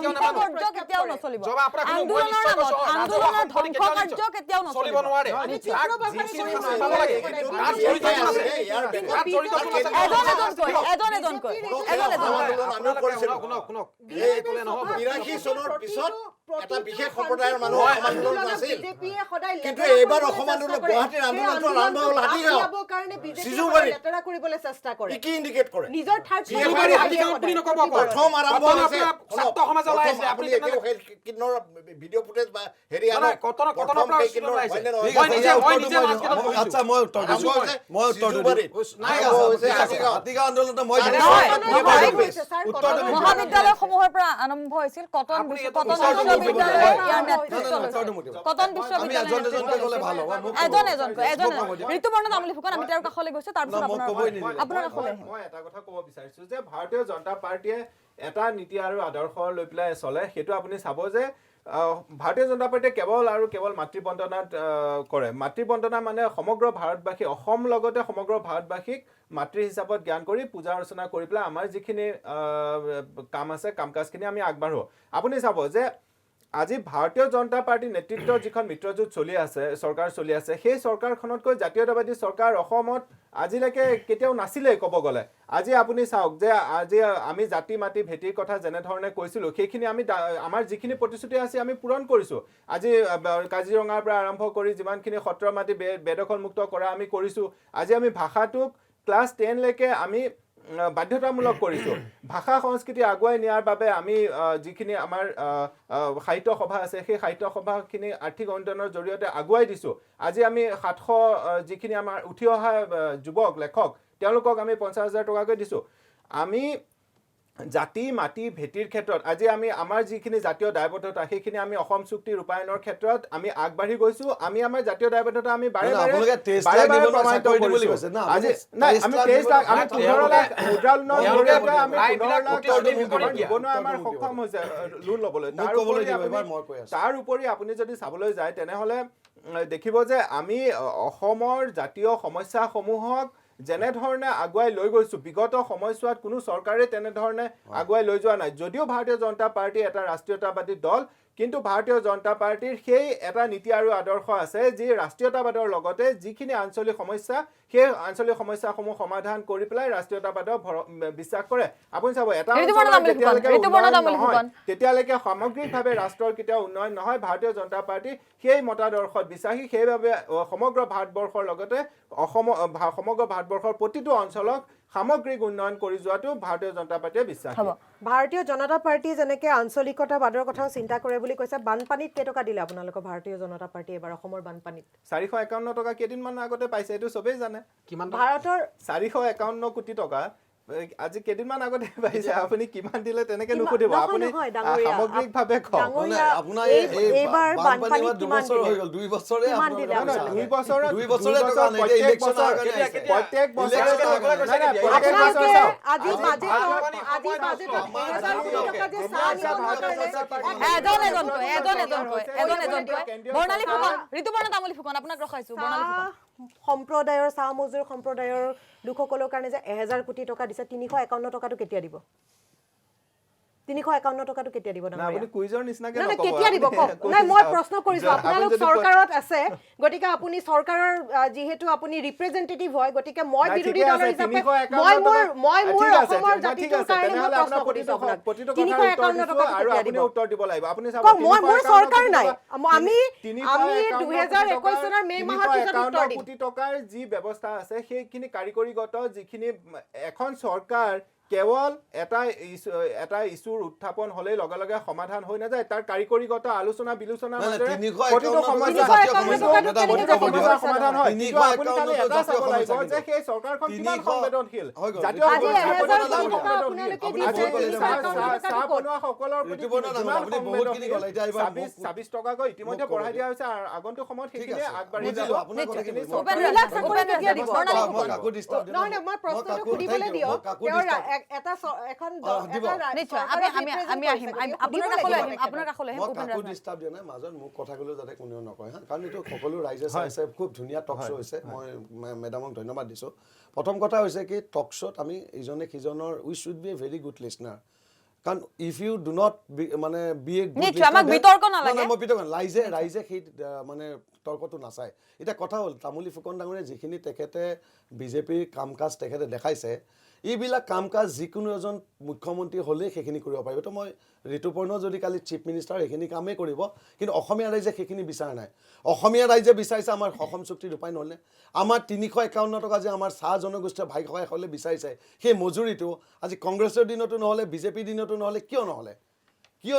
ধ্বংসকাৰ্য কেতিয়াও নচলিব। আন্দোলনৰ নামত আন্দোলনৰ ধ্বংসকাৰ্য কেতিয়াও নচলিব। এজন এজনকৈ, এজন এজনকৈ। আমিও কৰিছিলো। 82 চনৰ পিছত এটা বিশেষ সম্প্ৰদায়ৰ মানুহ অসম আন্দোলন আছিল, কিন্তু এইবাৰ অসম আন্দোলন গুৱাহাটীৰ আন্দোলনটো আৰম্ভ হ'ল হাতীগাঁও, চিজুবাৰীত। লেতেৰা কৰিবলৈ চেষ্টা কৰে। কি ইণ্ডিকেট কৰে? নিজৰ ঠাইত প্ৰথম আৰম্ভ হৈছে ছাত্ৰ সমাজে ওলাই আহিছে, আপুনি কিনৰ ভিডিঅ' ফুটেজ বা হেৰি নহয়, কটনৰ পৰা সেইকিনৰ ওলাই আহিছে। হয়নে নহয়? ঠিক আছে, মই নিজে উত্তৰটো লাষ্ট কেইটাত বহিছোঁ। আচ্ছা, মই উত্তৰ দিছোঁ। মই উত্তৰটো দিম। চিজুবাৰীত। নাই, হাতীগাঁও আন্দোলনটো মই মহাবিদ্যালয়সমূহৰ পৰা আৰম্ভ হৈছিল। কটন আপুনি এইটো বিশ্ববিদ্যালয়ে ইয়াৰ নেতৃত্ব উত্তৰটো লৈছিল। মোক কটন আমি বিশ্ববিদ্যালয়ে এজন এজনকৈ গ'লে ভাল হ'ব। মোক এজন এজনকৈ, এজন মোক ক'ব দিয়ক। ঋতুপৰ্ণ তামুলী ফুকন, আমি তেওঁৰ কাষলৈ গৈছোঁ, তাৰপিছত মোক ক'বই নিদিয়ে। আপোনাৰ কাষলৈ আহিম। মই এটা কথা ক'ব বিচাৰিছোঁ যে ভাৰতীয় জনতা পাৰ্টীয়ে এটা নীতি আৰু আদৰ্শ লৈ পেলাই চলে। সেইটো আপুনি চাব যে ভাৰতীয় জনতা পাৰ্টীয়ে কেৱল আৰু কেৱল মাতৃ বন্দনাত কৰে। মাতৃ বন্দনা মানে সমগ্ৰ ভাৰতবাসী, অসম লগতে সমগ্ৰ ভাৰতবাসীক মাতৃ হিচাপত জ্ঞান কৰি পূজা অৰ্চনা কৰি পেলাই আমাৰ যিখিনি কাম আছে, কাম কাজখিনি আমি আগবাঢ়োঁ। আপুনি চাব যে আজি ভাৰতীয় জনতা পাৰ্টীৰ নেতৃত্বত যিখন মিত্ৰজোঁট চলি আছে, চৰকাৰ চলি আছে, সেই চৰকাৰখনতকৈ জাতীয়তাবাদী চৰকাৰ অসমত আজিলৈকে কেতিয়াও নাছিলেই ক'ব গ'লে। আজি আপুনি চাওক যে আজি আমি জাতি মাটি ভেটিৰ কথা যেনেধৰণে কৈছিলোঁ, সেইখিনি আমি আমাৰ যিখিনি প্ৰতিশ্ৰুতি আছে আমি পূৰণ কৰিছোঁ। আজি কাজিৰঙাৰ পৰা আৰম্ভ কৰি যিমানখিনি সত্ৰ মাটি বেদখলমুক্ত কৰা আমি কৰিছোঁ। আজি আমি ভাষাটোক ক্লাছ 10লৈকে আমি বাধ্যতামূলক কৰিছোঁ। ভাষা সংস্কৃতি আগুৱাই নিয়াৰ বাবে আমি যিখিনি আমাৰ সাহিত্য সভা আছে, সেই সাহিত্য সভাখিনি আৰ্থিক অনুদানৰ জৰিয়তে আগুৱাই দিছোঁ। আজি আমি 700 যিখিনি আমাৰ উঠি অহা যুৱক লেখক, তেওঁলোকক আমি 50,000 টকাকৈ দিছোঁ। আমি জাতি মাটি ভেটিৰ ক্ষেত্ৰত আজি আমি আমাৰ যিখিনি জাতীয় দায়বদ্ধতা, সেইখিনি আমি অসম চুক্তি ৰূপায়ণৰ ক্ষেত্ৰত আমি আগবাঢ়ি গৈছোঁ। আমি আমাৰ জাতীয় দায়বদ্ধতা আমি বাৰে বাৰে প্ৰমাণিত কৰিছোঁ। আজি নাই, আমি 23 লাখ, আমি 15 লাখ মুদ্ৰা লোনৰ জৰিয়তে আমি 15 লাখ নিবনুৱা আমাৰ সক্ষম হৈছে লোন ল'বলৈ। তাৰ উপৰি আপুনি যদি চাবলৈ যায় তেনেহ'লে দেখিব যে আমি অসমৰ জাতীয় সমস্যাসমূহক যেনেধৰণে আগুৱাই লৈ গৈছোঁ, বিগত সময়ছোৱাত কোনো চৰকাৰে তেনেধৰণে আগুৱাই লৈ যোৱা নাই। যদিও ভাৰতীয় জনতা পাৰ্টী এটা ৰাষ্ট্ৰীয়তাবাদী দল, কিন্তু ভাৰতীয় জনতা পাৰ্টিৰ সেই এটা নীতি আৰু আদৰ্শ আছে যি ৰাষ্ট্ৰীয়তাবাদৰ লগতে যিখিনি আঞ্চলিক সমস্যা সেই আঞ্চলিক সমস্যাসমূহ সমাধান কৰি পেলাই ৰাষ্ট্ৰীয়তাবাদক বিশ্বাস কৰে আপুনি চাব এটা তেতিয়ালৈকে সামগ্ৰিকভাৱে ৰাষ্ট্ৰৰ কেতিয়াও উন্নয়ন নহয় ভাৰতীয় জনতা পাৰ্টি সেই মতাদৰ্শত বিশ্বাসী সেইবাবে সমগ্ৰ ভাৰতবৰ্ষৰ লগতে সমগ্ৰ ভাৰতবৰ্ষৰ প্ৰতিটো অঞ্চলক সামগ্ৰিক উন্নয়ন কৰি যোৱাটো ভাৰতীয় জনতা পাৰ্টিয়ে বিশ্বাস কৰে ভাৰতীয় জনতা পাৰ্টি যেনেকে আঞ্চলিকতাবাদৰ কথাও চিন্তা কৰে বুলি কৈছে বানপানীত কেইটকা দিলে আপোনালোকৰ ভাৰতীয় জনতা পাৰ্টি এবাৰ অসমৰ বানপানীত 451 টকা কেইদিনমান আগতে পাইছে এইটো চবেই জানে কিমান ভাৰতৰ 451 কোটি টকা আজি কেইদিনমান আগতে পাইছে আপুনি কিমান দিলে তেনেকে নুসুধিব আপুনি সামগ্ৰিকভাৱে কওক আপোনাৰ এইবাৰ বানপানীত কিমান বছৰ হৈ গ'ল 2 বছৰে কিমান দিলে দুই বছৰে টকা নাই ইলেকশ্যন প্ৰত্যেক বছৰে আজি বাজেটত 1000 কোটি টকা যে চাহ বৰ্ণালী ফুকন ঋতুপৰ্ণ তামুলী ফুকন আপোনাক ৰখাইছো বৰ্ণালী ফুকন সম্প্ৰদায়ৰ চাহ মজুৰ সম্প্ৰদায়ৰ লোকসকলৰ কাৰণে যে 1000 কোটি টকা দিছে 351 টকাটো কেতিয়া দিব 351 টকাটো কেতিয়া দিব না আপুনি কুইজৰ নিচিনাকে না নকব কেতিয়া দিব কওক নাই মই প্ৰশ্ন কৰিছো আপোনালোক চৰকাৰত আছে গটিকে আপুনি চৰকাৰৰ যেহেতু আপুনি ৰিপ্ৰেজেন্টেটিভ হয় গটিকে মই বিৰোধী দলৰ হিচাপে মই মোৰ অসমৰ জাতিটোৰ কাৰণে মই প্ৰশ্ন কৰিছো আপোনাক 351 টকা আৰু আপুনি উত্তৰ দিব লাগিব আপুনি চাব মই মোৰ চৰকাৰ নাই আমি 2021 চনৰ মে মাহৰ পিছত উত্তৰ দিম কোটি টকাৰ যি ব্যৱস্থা আছে সেইখিনি কাৰিকৰীগত যিখিনি এখন চৰকাৰ কেৱল এটা ইস্যুৰ উত্থাপন হলে লগে লগে সমাধান হৈ নাযায় তাৰ কাৰিকৰীগত আলোচনা বিলোচনা মাজেৰে প্ৰতিটো সমস্যা সমাধান হয় আপুনি খালি এটা চাব লাগিব যে সেই চৰকাৰখন কিমান সংবেদনশীল জাতীয় চাহ বনোৱা সকলৰ প্ৰতি 26 টকাকৈ ইতিমধ্যে বঢ়াই দিয়া হৈছে আগন্তুক সময়ত সেইখিনি আগবাঢ়ি যাব নহয় মই প্ৰশ্নটো সুধিবলৈ দিয়ক এটা এখন নিশ্চয় আমি আহিম আপোনাৰ কাষলৈ আহিম কাকো ডিস্টাৰ্ব দিয়া নাই মাজত মোক কথা ক'লেও যাতে কোনেও নকয় হা কাৰণ এইটো সকলো ৰাইজে চাইছে খুব ধুনীয়া টক শ্ব' হৈছে মই মেডামক ধন্যবাদ দিছোঁ প্ৰথম কথা হৈছে কি টক শ্ব'ত আমি ইজনে সিজনৰ we should be a very good listener কাৰণ ইফ ইউ ডু নট মানে বি এ গুড ৰাইজে সেই মানে তৰ্কটো নাচায় এতিয়া কথা হ'ল তামুলী ফুকন ডাঙৰীয়া যিখিনি তেখেতে বিজেপিৰ কাম কাজ তেখেতে দেখাইছে এইবিলাক কাম কাজ যিকোনো এজন মুখ্যমন্ত্ৰী হ'লেই সেইখিনি কৰিব পাৰিব তো মই ঋতুপৰ্ণ যদি কালি চিফ মিনিষ্টাৰ সেইখিনি কামেই কৰিব কিন্তু অসমীয়া ৰাইজে সেইখিনি বিচাৰা নাই অসমীয়া ৰাইজে বিচাৰিছে আমাৰ অসম চুক্তি ৰূপায়ণ হ'লে আমাৰ 351 টকা যে আমাৰ চাহ জনগোষ্ঠীয় ভাই সকলে বিচাৰিছে সেই মজুৰিটো আজি কংগ্ৰেছৰ দিনতো নহ'লে বিজেপিৰ দিনতো নহ'লে কিয়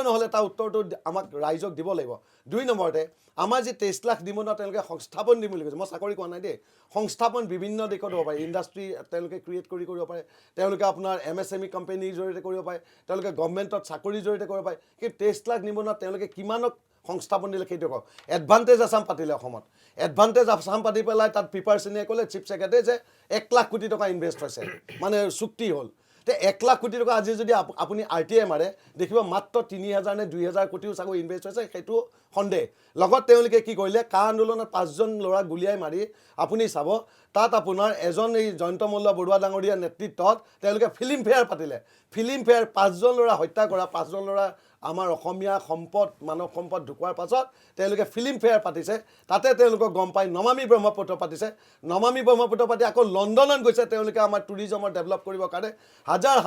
নহ'লে তাৰ উত্তৰটো আমাক ৰাইজক দিব লাগিব 2 নম্বৰতে আমাৰ যি 23 লাখ নিবনুৱা তেওঁলোকে সংস্থাপন দিম বুলি কৈছে মই চাকৰি কোৱা নাই দেই সংস্থাপন বিভিন্ন দিশত হ'ব পাৰে ইণ্ডাষ্ট্ৰি তেওঁলোকে ক্ৰিয়েট কৰিব পাৰে তেওঁলোকে আপোনাৰ MSME কোম্পানীৰ জৰিয়তে কৰিব পাৰে তেওঁলোকে গভৰ্ণমেণ্টত চাকৰিৰ জৰিয়তে কৰিব পাৰে কিন্তু 23 লাখ নিবনুৱা তেওঁলোকে কিমানক সংস্থাপন দিলে সেইটো কওক এডভান্টেজ আছাম পাতিলে অসমত এডভান্টেজ আছাম পাতি পেলাই তাত পিপাৰচিনিয়ে ক'লে চিফ ছেক্ৰেটাৰী যে 1 লাখ কোটি টকা ইনভেষ্ট হৈছে মানে চুক্তি হ'ল তে 1 লাখ কোটি টকা আজি যদি আপুনি RTI মাৰে দেখিব মাত্ৰ 3000 নে 2000 কোটিও চাগৈ ইনভেষ্ট হৈছে সেইটো সন্দেহ লগত তেওঁলোকে কি কৰিলে কা আন্দোলনত 5জন ল'ৰা গুলিয়াই মাৰি আপুনি চাব তাত আপোনাৰ এজন এই জয়ন্ত মল্ল বৰুৱা ডাঙৰীয়াৰ নেতৃত্বত তেওঁলোকে ফিল্ম ফেয়াৰ পাতিলে ফিল্ম ফেয়াৰ 5জন ল'ৰা হত্যা কৰা 5জন ল'ৰা আমাৰ অসমীয়া সম্পদ মানৱ সম্পদ ঢুকোৱাৰ পাছত তেওঁলোকে ফিল্ম ফেয়াৰ পাতিছে তাতে তেওঁলোকক গম পাই নমামি ব্ৰহ্মপুত্ৰ পাতিছে নমামি ব্ৰহ্মপুত্ৰ পাতি আকৌ লণ্ডনত গৈছে তেওঁলোকে আমাৰ টুৰিজমৰ ডেভেলপ কৰিবৰ কাৰণে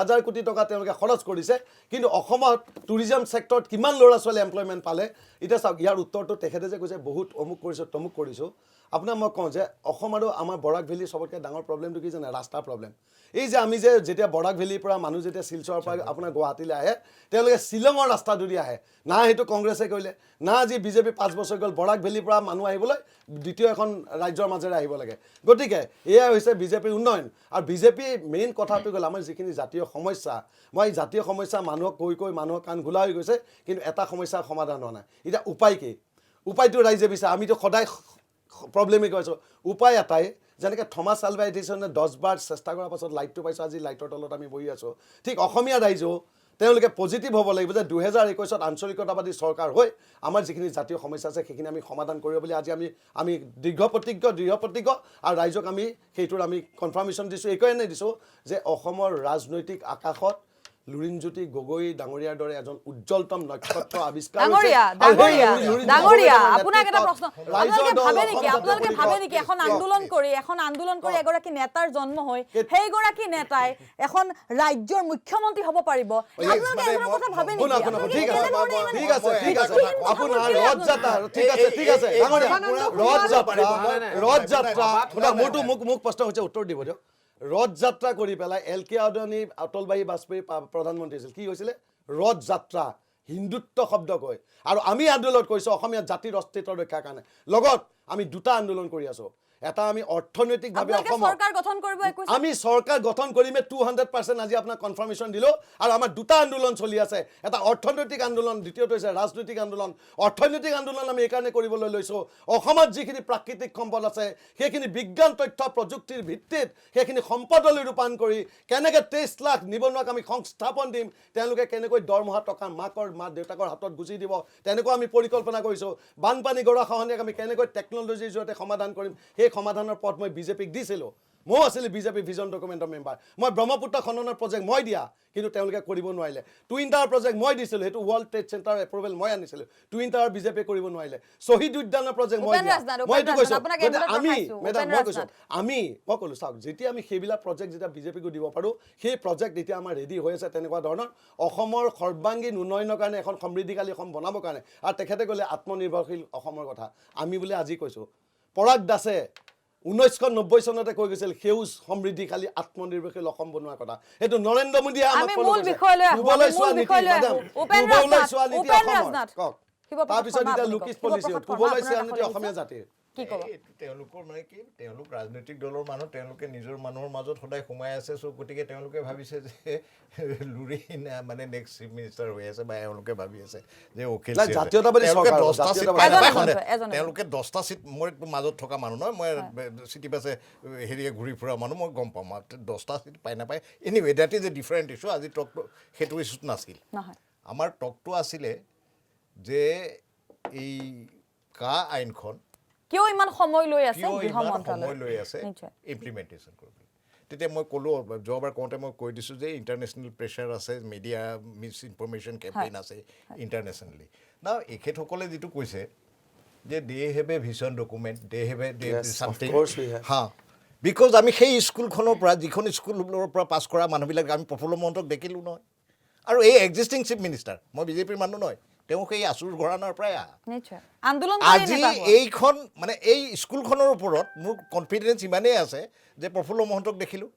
হাজাৰ কোটি টকা তেওঁলোকে খৰচ কৰিছে কিন্তু অসমত টুৰিজম ছেক্টৰত কিমান ল'ৰা ছোৱালী এমপ্লয়মেণ্ট পালে এতিয়া চাওক ইয়াৰ উত্তৰটো তেখেতে যে কৈছে বহুত অমুক কৰিছোঁ তমুক কৰিছোঁ আপোনাক মই কওঁ যে অসম আৰু আমাৰ বৰাক ভেলী চবতকৈ ডাঙৰ প্ৰব্লেমটো কি জানে ৰাস্তাৰ প্ৰব্লেম এই যে আমি যে যেতিয়া বৰাক ভেলীৰ পৰা মানুহ যেতিয়া শিলচৰৰ পৰা আপোনাৰ গুৱাহাটীলৈ আহে তেওঁলোকে শ্বিলঙৰ ৰাস্তাটোদি আহে না সেইটো কংগ্ৰেছে কৰিলে না আজি বিজেপি 5 বছৰ গ'ল বৰাক ভেলীৰ পৰা মানুহ আহিবলৈ দ্বিতীয় এখন ৰাজ্যৰ মাজেৰে আহিব লাগে গতিকে এয়া হৈছে বিজেপিৰ উন্নয়ন আৰু বিজেপি মেইন কথাটো গ'ল আমাৰ যিখিনি জাতীয় সমস্যা মই জাতীয় সমস্যা মানুহক কৈ মানুহৰ কাণ ঘোলা হৈ গৈছে কিন্তু এটা সমস্যাৰ সমাধান হোৱা নাই এতিয়া উপায় কি উপায়টো ৰাইজে বিচাৰে আমিতো সদায় প্ৰব্লেমেই কৈছোঁ উপায় এটাই যেনেকৈ থমাছ আলভা এডিছনে 10 বাৰ চেষ্টা কৰাৰ পাছত লাইটটো পাইছোঁ আজি লাইটৰ তলত আমি বহি আছোঁ ঠিক অসমীয়া ৰাইজেও তেওঁলোকে পজিটিভ হ'ব লাগিব যে 2021ত আঞ্চলিকতাবাদী চৰকাৰ হৈ আমাৰ যিখিনি জাতীয় সমস্যা আছে সেইখিনি আমি সমাধান কৰিব বুলি আজি আমি দৃঢ় প্ৰতিজ্ঞ আৰু ৰাইজক আমি সেইটোৰ আমি কনফাৰ্মেশ্যন দিছোঁ এইকাৰণে দিছোঁ যে অসমৰ ৰাজনৈতিক আকাশত লুৰিণজ্যোতি গগৈ ডাঙৰীয়াৰ দৰে এজন উজ্জ্বলতম নক্ষত্ৰ আৱিষ্কাৰ ডাঙৰীয়া আপোনাক এটা প্ৰশ্ন আপোনালোকে ভাবে নেকি এখন আন্দোলন কৰি এগৰাকী নেতাৰ জন্ম হৈ সেইগৰাকী নেতাই এখন ৰাজ্যৰ মুখ্যমন্ত্ৰী হ'ব পাৰিব আপোনালোকে এইবোৰ কথা ভাবে নেকি ঠিক আছে আপোনাৰ ৰথ যাত্ৰা ঠিক আছে ৰথ যাত্ৰা মোৰতো মোক প্ৰশ্ন হৈছে উত্তৰ দিব দিয়ক ৰথ যাত্ৰা কৰি পেলাই LK আদৱানী অটল বিহাৰী বাজপেয়ী প্ৰধানমন্ত্ৰী আছিল কি হৈছিলে ৰথ যাত্ৰা হিন্দুত্ব শব্দ কয় আৰু আমি আন্দোলন কৰিছোঁ অসমীয়া জাতিৰ অস্তিত্বৰ ৰক্ষাৰ কাৰণে লগত আমি দুটা আন্দোলন কৰি আছোঁ এটা আমি অৰ্থনৈতিকভাৱে আমি চৰকাৰ গঠন কৰিমে 200% আজি আপোনাক কনফাৰ্মেশ্যন দিলোঁ আৰু আমাৰ দুটা আন্দোলন চলি আছে এটা অৰ্থনৈতিক আন্দোলন দ্বিতীয়টো হৈছে ৰাজনৈতিক আন্দোলন অৰ্থনৈতিক আন্দোলন আমি এইকাৰণে কৰিবলৈ লৈছোঁ অসমত যিখিনি প্ৰাকৃতিক সম্পদ আছে সেইখিনি বিজ্ঞান তথ্য প্ৰযুক্তিৰ ভিত্তিত সেইখিনি সম্পদলৈ ৰূপায়ণ কৰি কেনেকৈ 23 লাখ নিবনুৱাক আমি সংস্থাপন দিম তেওঁলোকে কেনেকৈ দৰমহা টকা মা দেউতাকৰ হাতত গুচি দিব তেনেকুৱা আমি পৰিকল্পনা কৰিছোঁ বানপানী গৰাখহনীয়াক আমি কেনেকৈ টেকন'লজিৰ জৰিয়তে সমাধান কৰিম সেই সমাধানৰ পথ মই বিজেপিক দিছিলোঁ মই আছিলোঁ বিজেপি ভিজন ডকুমেণ্টৰ মেম্বাৰ মই ব্ৰহ্মপুত্ৰ খননৰ প্ৰজেক্ট মই দিয়া কিন্তু তেওঁলোকে কৰিব নোৱাৰিলে টুইন টাৱাৰ প্ৰজেক্ট মই দিছিলোঁ সেইটো ৱৰ্ল্ড ট্ৰেড চেণ্টাৰ এপ্ৰুভেল মই আনিছিলোঁ টুইন টাৱাৰ বিজেপিয়ে কৰিব নোৱাৰিলে শ্বহীদ উদ্যানৰ প্ৰজেক্ট মই কৈছোঁ মই ক'লোঁ চাওক যেতিয়া আমি সেইবিলাক প্ৰজেক্ট যেতিয়া বিজেপিকো দিব পাৰোঁ সেই প্ৰজেক্ট এতিয়া আমাৰ ৰেডি হৈ আছে তেনেকুৱা ধৰণৰ অসমৰ সৰ্বাংগীন উন্নয়নৰ কাৰণে এখন সমৃদ্ধিশালী অসম বনাবৰ কাৰণে আৰু তেখেতে ক'লে আত্মনিৰ্ভৰশীল অসমৰ কথা আমি বোলে আজি কৈছোঁ পৰাগ দাসে 1990 চনতে কৈ গৈছিল সেউজ সমৃদ্ধিশালী আত্মনিৰ্ভৰশীল অসম বনোৱাৰ কথা এইটো নৰেন্দ্ৰ মোদীয়ে আমাক তাৰপিছত এতিয়া লুকিছ পলিচি পূবলৈ চোৱা নীতি অসমীয়া জাতিৰ তেওঁলোকৰ মানে কি তেওঁলোক ৰাজনৈতিক দলৰ মানুহ তেওঁলোকে নিজৰ মানুহৰ মাজত সদায় সোমাই আছে চ' গতিকে তেওঁলোকে ভাবিছে যে লুৰিণ মানে নেক্সট চিফ মিনিষ্টাৰ হৈ আছে বা এওঁলোকে ভাবি আছে যে অখিল তেওঁলোকে 10টা চিট মই মাজত থকা মানুহ নহয় মই চিটি বাছে হেৰিয়ে ঘূৰি ফুৰা মানুহ মই গম পাম 10টা চিট পাই নাপায় anyway that is a different issue আজি টকটো সেইটো ইছ্যুত নাছিল আমাৰ টকটো আছিলে যে এই কা আইনখন কিয় ইমান সময় লৈ আছে ইমপ্লিমেণ্টেশ্যন কৰিবলৈ তেতিয়া মই ক'লোঁ যোৱাবাৰ কওঁতে মই কৈ দিছোঁ যে ইণ্টাৰনেশ্যনেল প্ৰেছাৰ আছে মিডিয়া মিছ ইনফৰমেশ্যন কেম্পেইন আছে ইণ্টাৰনেশ্যনেলি না এখেতসকলে যিটো কৈছে যে they have a vision document they have a something হা বিকজ আমি সেই স্কুলখনৰ পৰা যিখন স্কুলৰ পৰা পাছ কৰা মানুহবিলাক আমি প্ৰফুল্ল মহন্তক দেখিলোঁ নহয় আৰু এই এক্সিষ্টিং চিফ মিনিষ্টাৰ মই বিজেপিৰ মানুহ নহয় তেওঁ সেই আচুৰ ঘৰাণাৰ পৰাই আজি এইখন মানে এই স্কুলখনৰ ওপৰত মোৰ কনফিডেঞ্চ ইমানেই আছে যে প্ৰফুল্ল মহন্তক দেখিলোঁ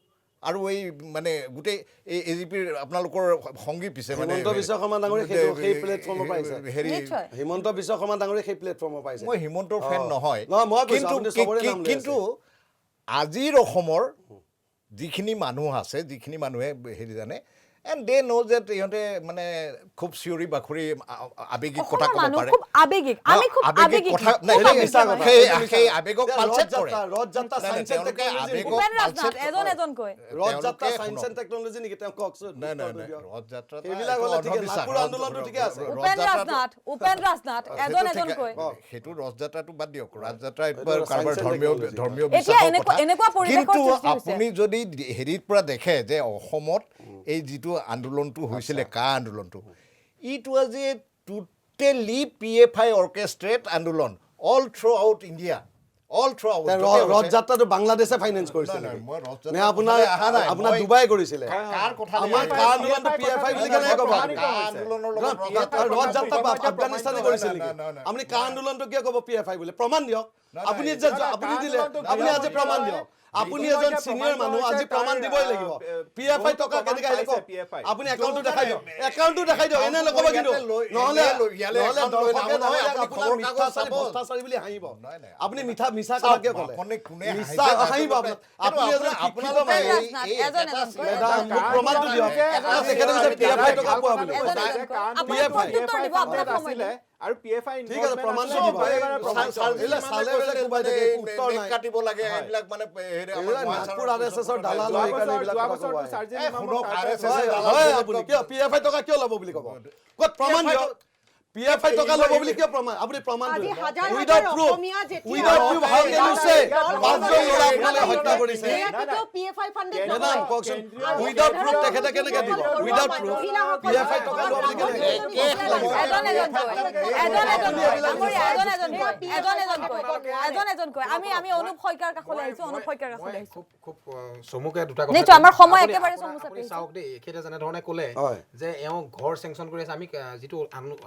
আৰু এই মানে গোটেই এই এজিপিৰ আপোনালোকৰ সংগী পিছে মানে হিমন্ত বিশ্ব শৰ্মা ডাঙৰীয়া সেই প্লেটফৰ্মৰ পাইছে হিমন্ত বিশ্ব শৰ্মা ডাঙৰীয়া সেই প্লেটফৰ্মৰ পাইছে মই হিমন্তৰ ফেন নহয় কিন্তু আজিৰ অসমৰ যিখিনি মানুহ আছে যিখিনি মানুহে হেৰি জানে and they know that ইহঁতে মানে খুব চিঞৰি বাখৰি আবেগিক কথা ক'ব পাৰে খুব আবেগিক আমি খুব আবেগিক কথা নাই সেই আবেগক পালচেট কৰে ৰথ যাত্ৰা সায়েন্স এণ্ড টেকনলজি এজন কয় ৰথ যাত্ৰা সায়েন্স এণ্ড টেকনলজি নেকি তেওঁ কওকচোন নাই ৰথ যাত্ৰা এইবিলাক হলে ঠিক আছে নাগপুৰ আন্দোলনটো ঠিক আছে উপেন ৰাজনাথ এজন কয় সেইটো ৰথ যাত্ৰাটো বাদ দিয়ক ৰথ যাত্ৰা একবাৰ কাৰোবাৰ ধৰ্মীয় বিশ্বাস কিন্তু আপুনি যদি হেৰিৰ পৰা দেখে যে অসমত এই যিটো আন্দোলনটো হৈছিলে কা আন্দোলনটো it was a totally PFI orchestrated আন্দোলন all throughout India all throughout ৰথ যাত্ৰাটো বাংলাদেশে ফাইনেন্স কৰিছিল নে আপোনাৰ ডুবাই কৰিছিলে আমাৰ কা আন্দোলনটো PFI বুলি কেনেকৈ ক'ব ৰথ যাত্ৰা আফগানিস্তানে কৰিছিল নেকি আপুনি কা আন্দোলনটো কিয় ক'ব PFI বুলি প্ৰমাণ দিয়ক আপুনি দিলে আপুনি আজি প্ৰমাণ দিয়ক আপুনি এজন সিনিয়ৰ মানুহ আজি প্ৰমাণ দিবই লাগিব PFI টকা কেনেকৈ আহিলে আপুনি একাউণ্টটো দেখাই দিয়ক এনে নক'ব কিন্তু নহ'লে আপোনাৰ মিঠাচাৰি বুলি হাঁহিব আপুনি মিছা কথা কিয় ক'লে মিছা হাঁহিব আপুনি এজন প্ৰমাণটো দিয়ক তেখেতে কৈছে PFI টকা পোৱা বুলি আৰু PFI ঠিক আছে প্ৰমাণটো দিব চালে কোবাই থাকে উত্তৰ নাই কাটিব লাগে এইবিলাক মানে নাগপুৰ RSSৰ দালাল হৈ কাৰণে এইবিলাক কথা কয় চাৰ্জিনী আপুনি কিয় PFI টকা কিয় ল'ব বুলি ক'ব ক'ত প্ৰমাণ দিয়ক PFI টকা ল'ব বুলি কিয় প্ৰমাণ আপুনি প্ৰমাণ আজি হাজাৰ উইদাউট হাজাৰ প্ৰুফ অসমীয়া যেতিয়া without proof how can you say পাঁচজন ল'ৰা আপোনালোকে হত্যা কৰিছে এয়াতো PFI ফাণ্ডেড মেডাম কওকচোন উইদাউট প্ৰুফ তেখেতে কেনেকৈ দিব উইদাউট প্ৰুফ PFI টকা লোৱা বুলি কেনেকৈ আমি অনুপ শইকীয়াৰ কাষলৈ আহিছো অনুপ শইকীয়াৰ কাষলৈ আহিছো খুব চমুকে দুটা নিশ্চয়, আমাৰ সময় আপুনি- একেবাৰে আপুনি- চমু আপুনি চাওক দেই এখেতে যেনেধৰণে ক'লে হয়। যে এওঁ ঘৰ চেংচন কৰি আছে আমি যিটো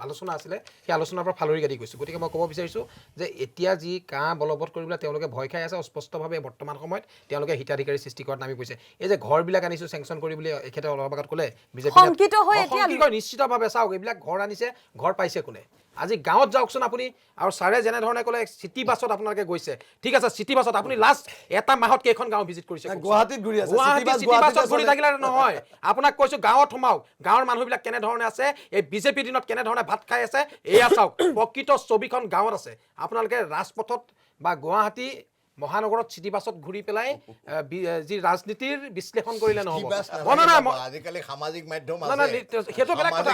আলোচনা আছিলে সেই আলোচনাৰ পৰা ফালৰি কাটি গৈছোঁ গতিকে মই ক'ব বিচাৰিছোঁ যে এতিয়া যি কাহ বলবৎ কৰিবলৈ তেওঁলোকে ভয় খাই আছে স্পষ্টভাৱে বৰ্তমান সময়ত তেওঁলোকে হিতাধিকাৰী সৃষ্টি কৰাত নামি পৰিছে এই যে ঘৰবিলাক আনিছোঁ চেংচন কৰি বুলি এখেতে অলপ আগত ক'লে বিজেপি শংকিত হৈ এতিয়া নিশ্চিতভাৱে চাওক এইবিলাক ঘৰ আনিছে ঘৰ পাইছে কোনে আজি গাঁৱত যাওকচোন আপুনি আৰু ছাৰে যেনেধৰণে ক'লে চিটি বাছত আপোনালোকে গৈছে ঠিক আছে চিটি বাছত আপুনি লাষ্ট এটা মাহত কেইখন গাঁও ভিজিট কৰিছে গুৱাহাটীত ঘূৰি আছে চিটি বাছত ঘূৰি থাকিলে নহয় আপোনাক কৈছো গাঁৱত সোমাওক গাঁৱৰ মানুহবিলাক কেনেধৰণে আছে এই বিজেপিৰ দিনত কেনেধৰণে ভাত খাই আছে এয়া চাওক প্ৰকৃত ছবিখন গাঁৱত আছে আপোনালোকে ৰাজপথত বা গুৱাহাটী মহানগৰত চিটি বাছত ঘূৰি পেলাই যি ৰাজনীতিৰ বিশ্লেষণ কৰিলে নহ'ব আজিকালি সামাজিক মাধ্যম সেইটো বেলেগ কথা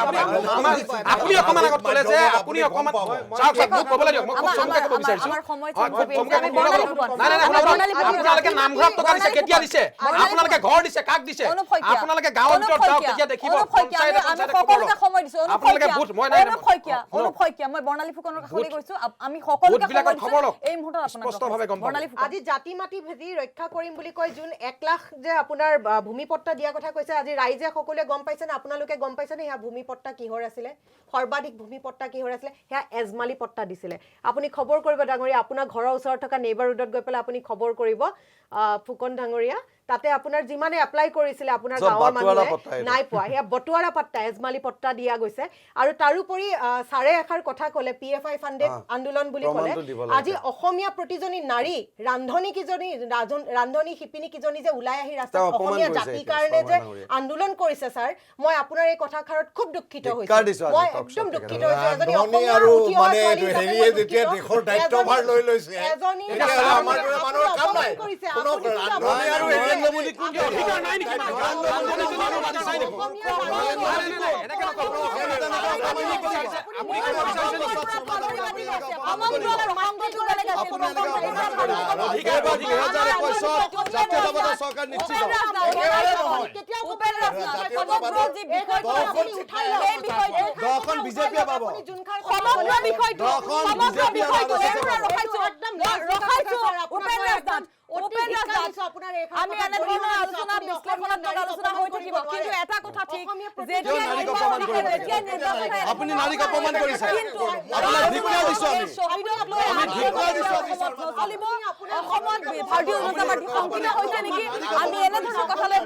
আপুনি অকণমান আগত ক'লে যে আপুনি অকণমান চাওক মোক ক'বলৈ দিয়ক মই খুব চমুকে ক'ব বিচাৰিছোঁ আপোনালোকে নামঘৰত টকা দিছে কেতিয়া দিছে আপোনালোকে ঘৰ দিছে কাক দিছে আপোনালোকে গাঁৱৰ ভিতৰত যাওক তেতিয়া দেখিব আপোনালোকে বুথ মই নাই মই বৰ্ণালী ফুকনৰ কাষলৈ গৈছো আমি সকলোকে খবৰ লওক এই মুহূৰ্তত স্পষ্টভাৱে গম পাব আজি জাতি মাটি ভেদি ৰক্ষা কৰিম বুলি কয় যোন 1 লাখ যে আপোনাৰ ভূমিপট্টা দিয়া কথা কৈছে আজি ৰাইজে সকলোৱে গম পাইছে না আপোনালোকে গম পাইছে নে হেয়া ভূমিপট্টা কিহৰ আছিলে সৰ্বাধিক ভূমিপট্টা কিহৰ আছিলে হেয়া এজমালি পট্টা দিছিলে আপুনি খবৰ কৰিব ডাঙৰীয়া আপোনাৰ ঘৰৰ ওচৰত থকা নেইবাৰহুডত গৈ পেলাই আপুনি খবৰ কৰিব ফুকন ডাঙৰীয়া তাতে আপোনাৰ যিমানে এপ্লাই কৰিছিলে আপোনাৰ গাঁৱৰ মানুহে নাই পোৱা হেয়া বটুৱাৰা পট্টা এজমালি পট্টা দিয়া গৈছে আৰু তাৰোপৰি সাৰে এখাৰ কথা ক'লে PFI ফাণ্ডেড আন্দোলন বুলি ক'লে আজি অসমীয়া প্ৰতিজনী নাৰী ৰান্ধনী শিপিনী কিজনী যে ওলাই আহি ৰাস্তাত অসমীয়া জাতিৰ কাৰণে যে আন্দোলন কৰিছে স্যাৰ মই আপোনাৰ এই কথাখাৰত খুব দুঃখিত হৈছোঁ মই একদম দুঃখিত হৈছোঁ এজনী অসমীয়া আৰু উঠি অহা মানে ছোৱালী এইটো হিচাপে হেৰিয়ে মই যেতিয়া দুঃখিত। দেশৰ দায়িত্বভাৰ লৈ লৈছে এজনী তেতিয়া আমাৰ দৰে মানুহৰ কাম নাই কৰিছে, কোনো আপুনি কিন্তু ৰান্ধনী আৰু আপোনাৰ নৰেন্দ্ৰ মোদী কোন আপুনি অধিকাৰ নাই নেকি মানে? চৰকাৰ নিশ্চিত দহখন বিজেপিয়ে পাব আমি এনেধৰণৰ আলোচনা বিশ্লেষণাত্মক আলোচনা হৈ থাকিব কিন্তু এটা কথা ঠিক আপুনি নাৰীক অপমান কৰিছে আপোনাক ধিক্কাৰ দিছোঁ অসমত ভাৰতীয় জনতা পাৰ্টি সংকীৰ্ণ হৈছে নেকি আমি এনেধৰণৰ কথালৈ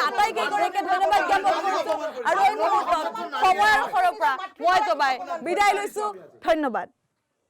আটাইকেইগৰাকীকে ধন্যবাদ জ্ঞাপন কৰিছোঁ আৰু এই মুহূৰ্তত সময় আৰু সৰৰ পৰা মই জবাই বিদায় লৈছোঁ ধন্যবাদ।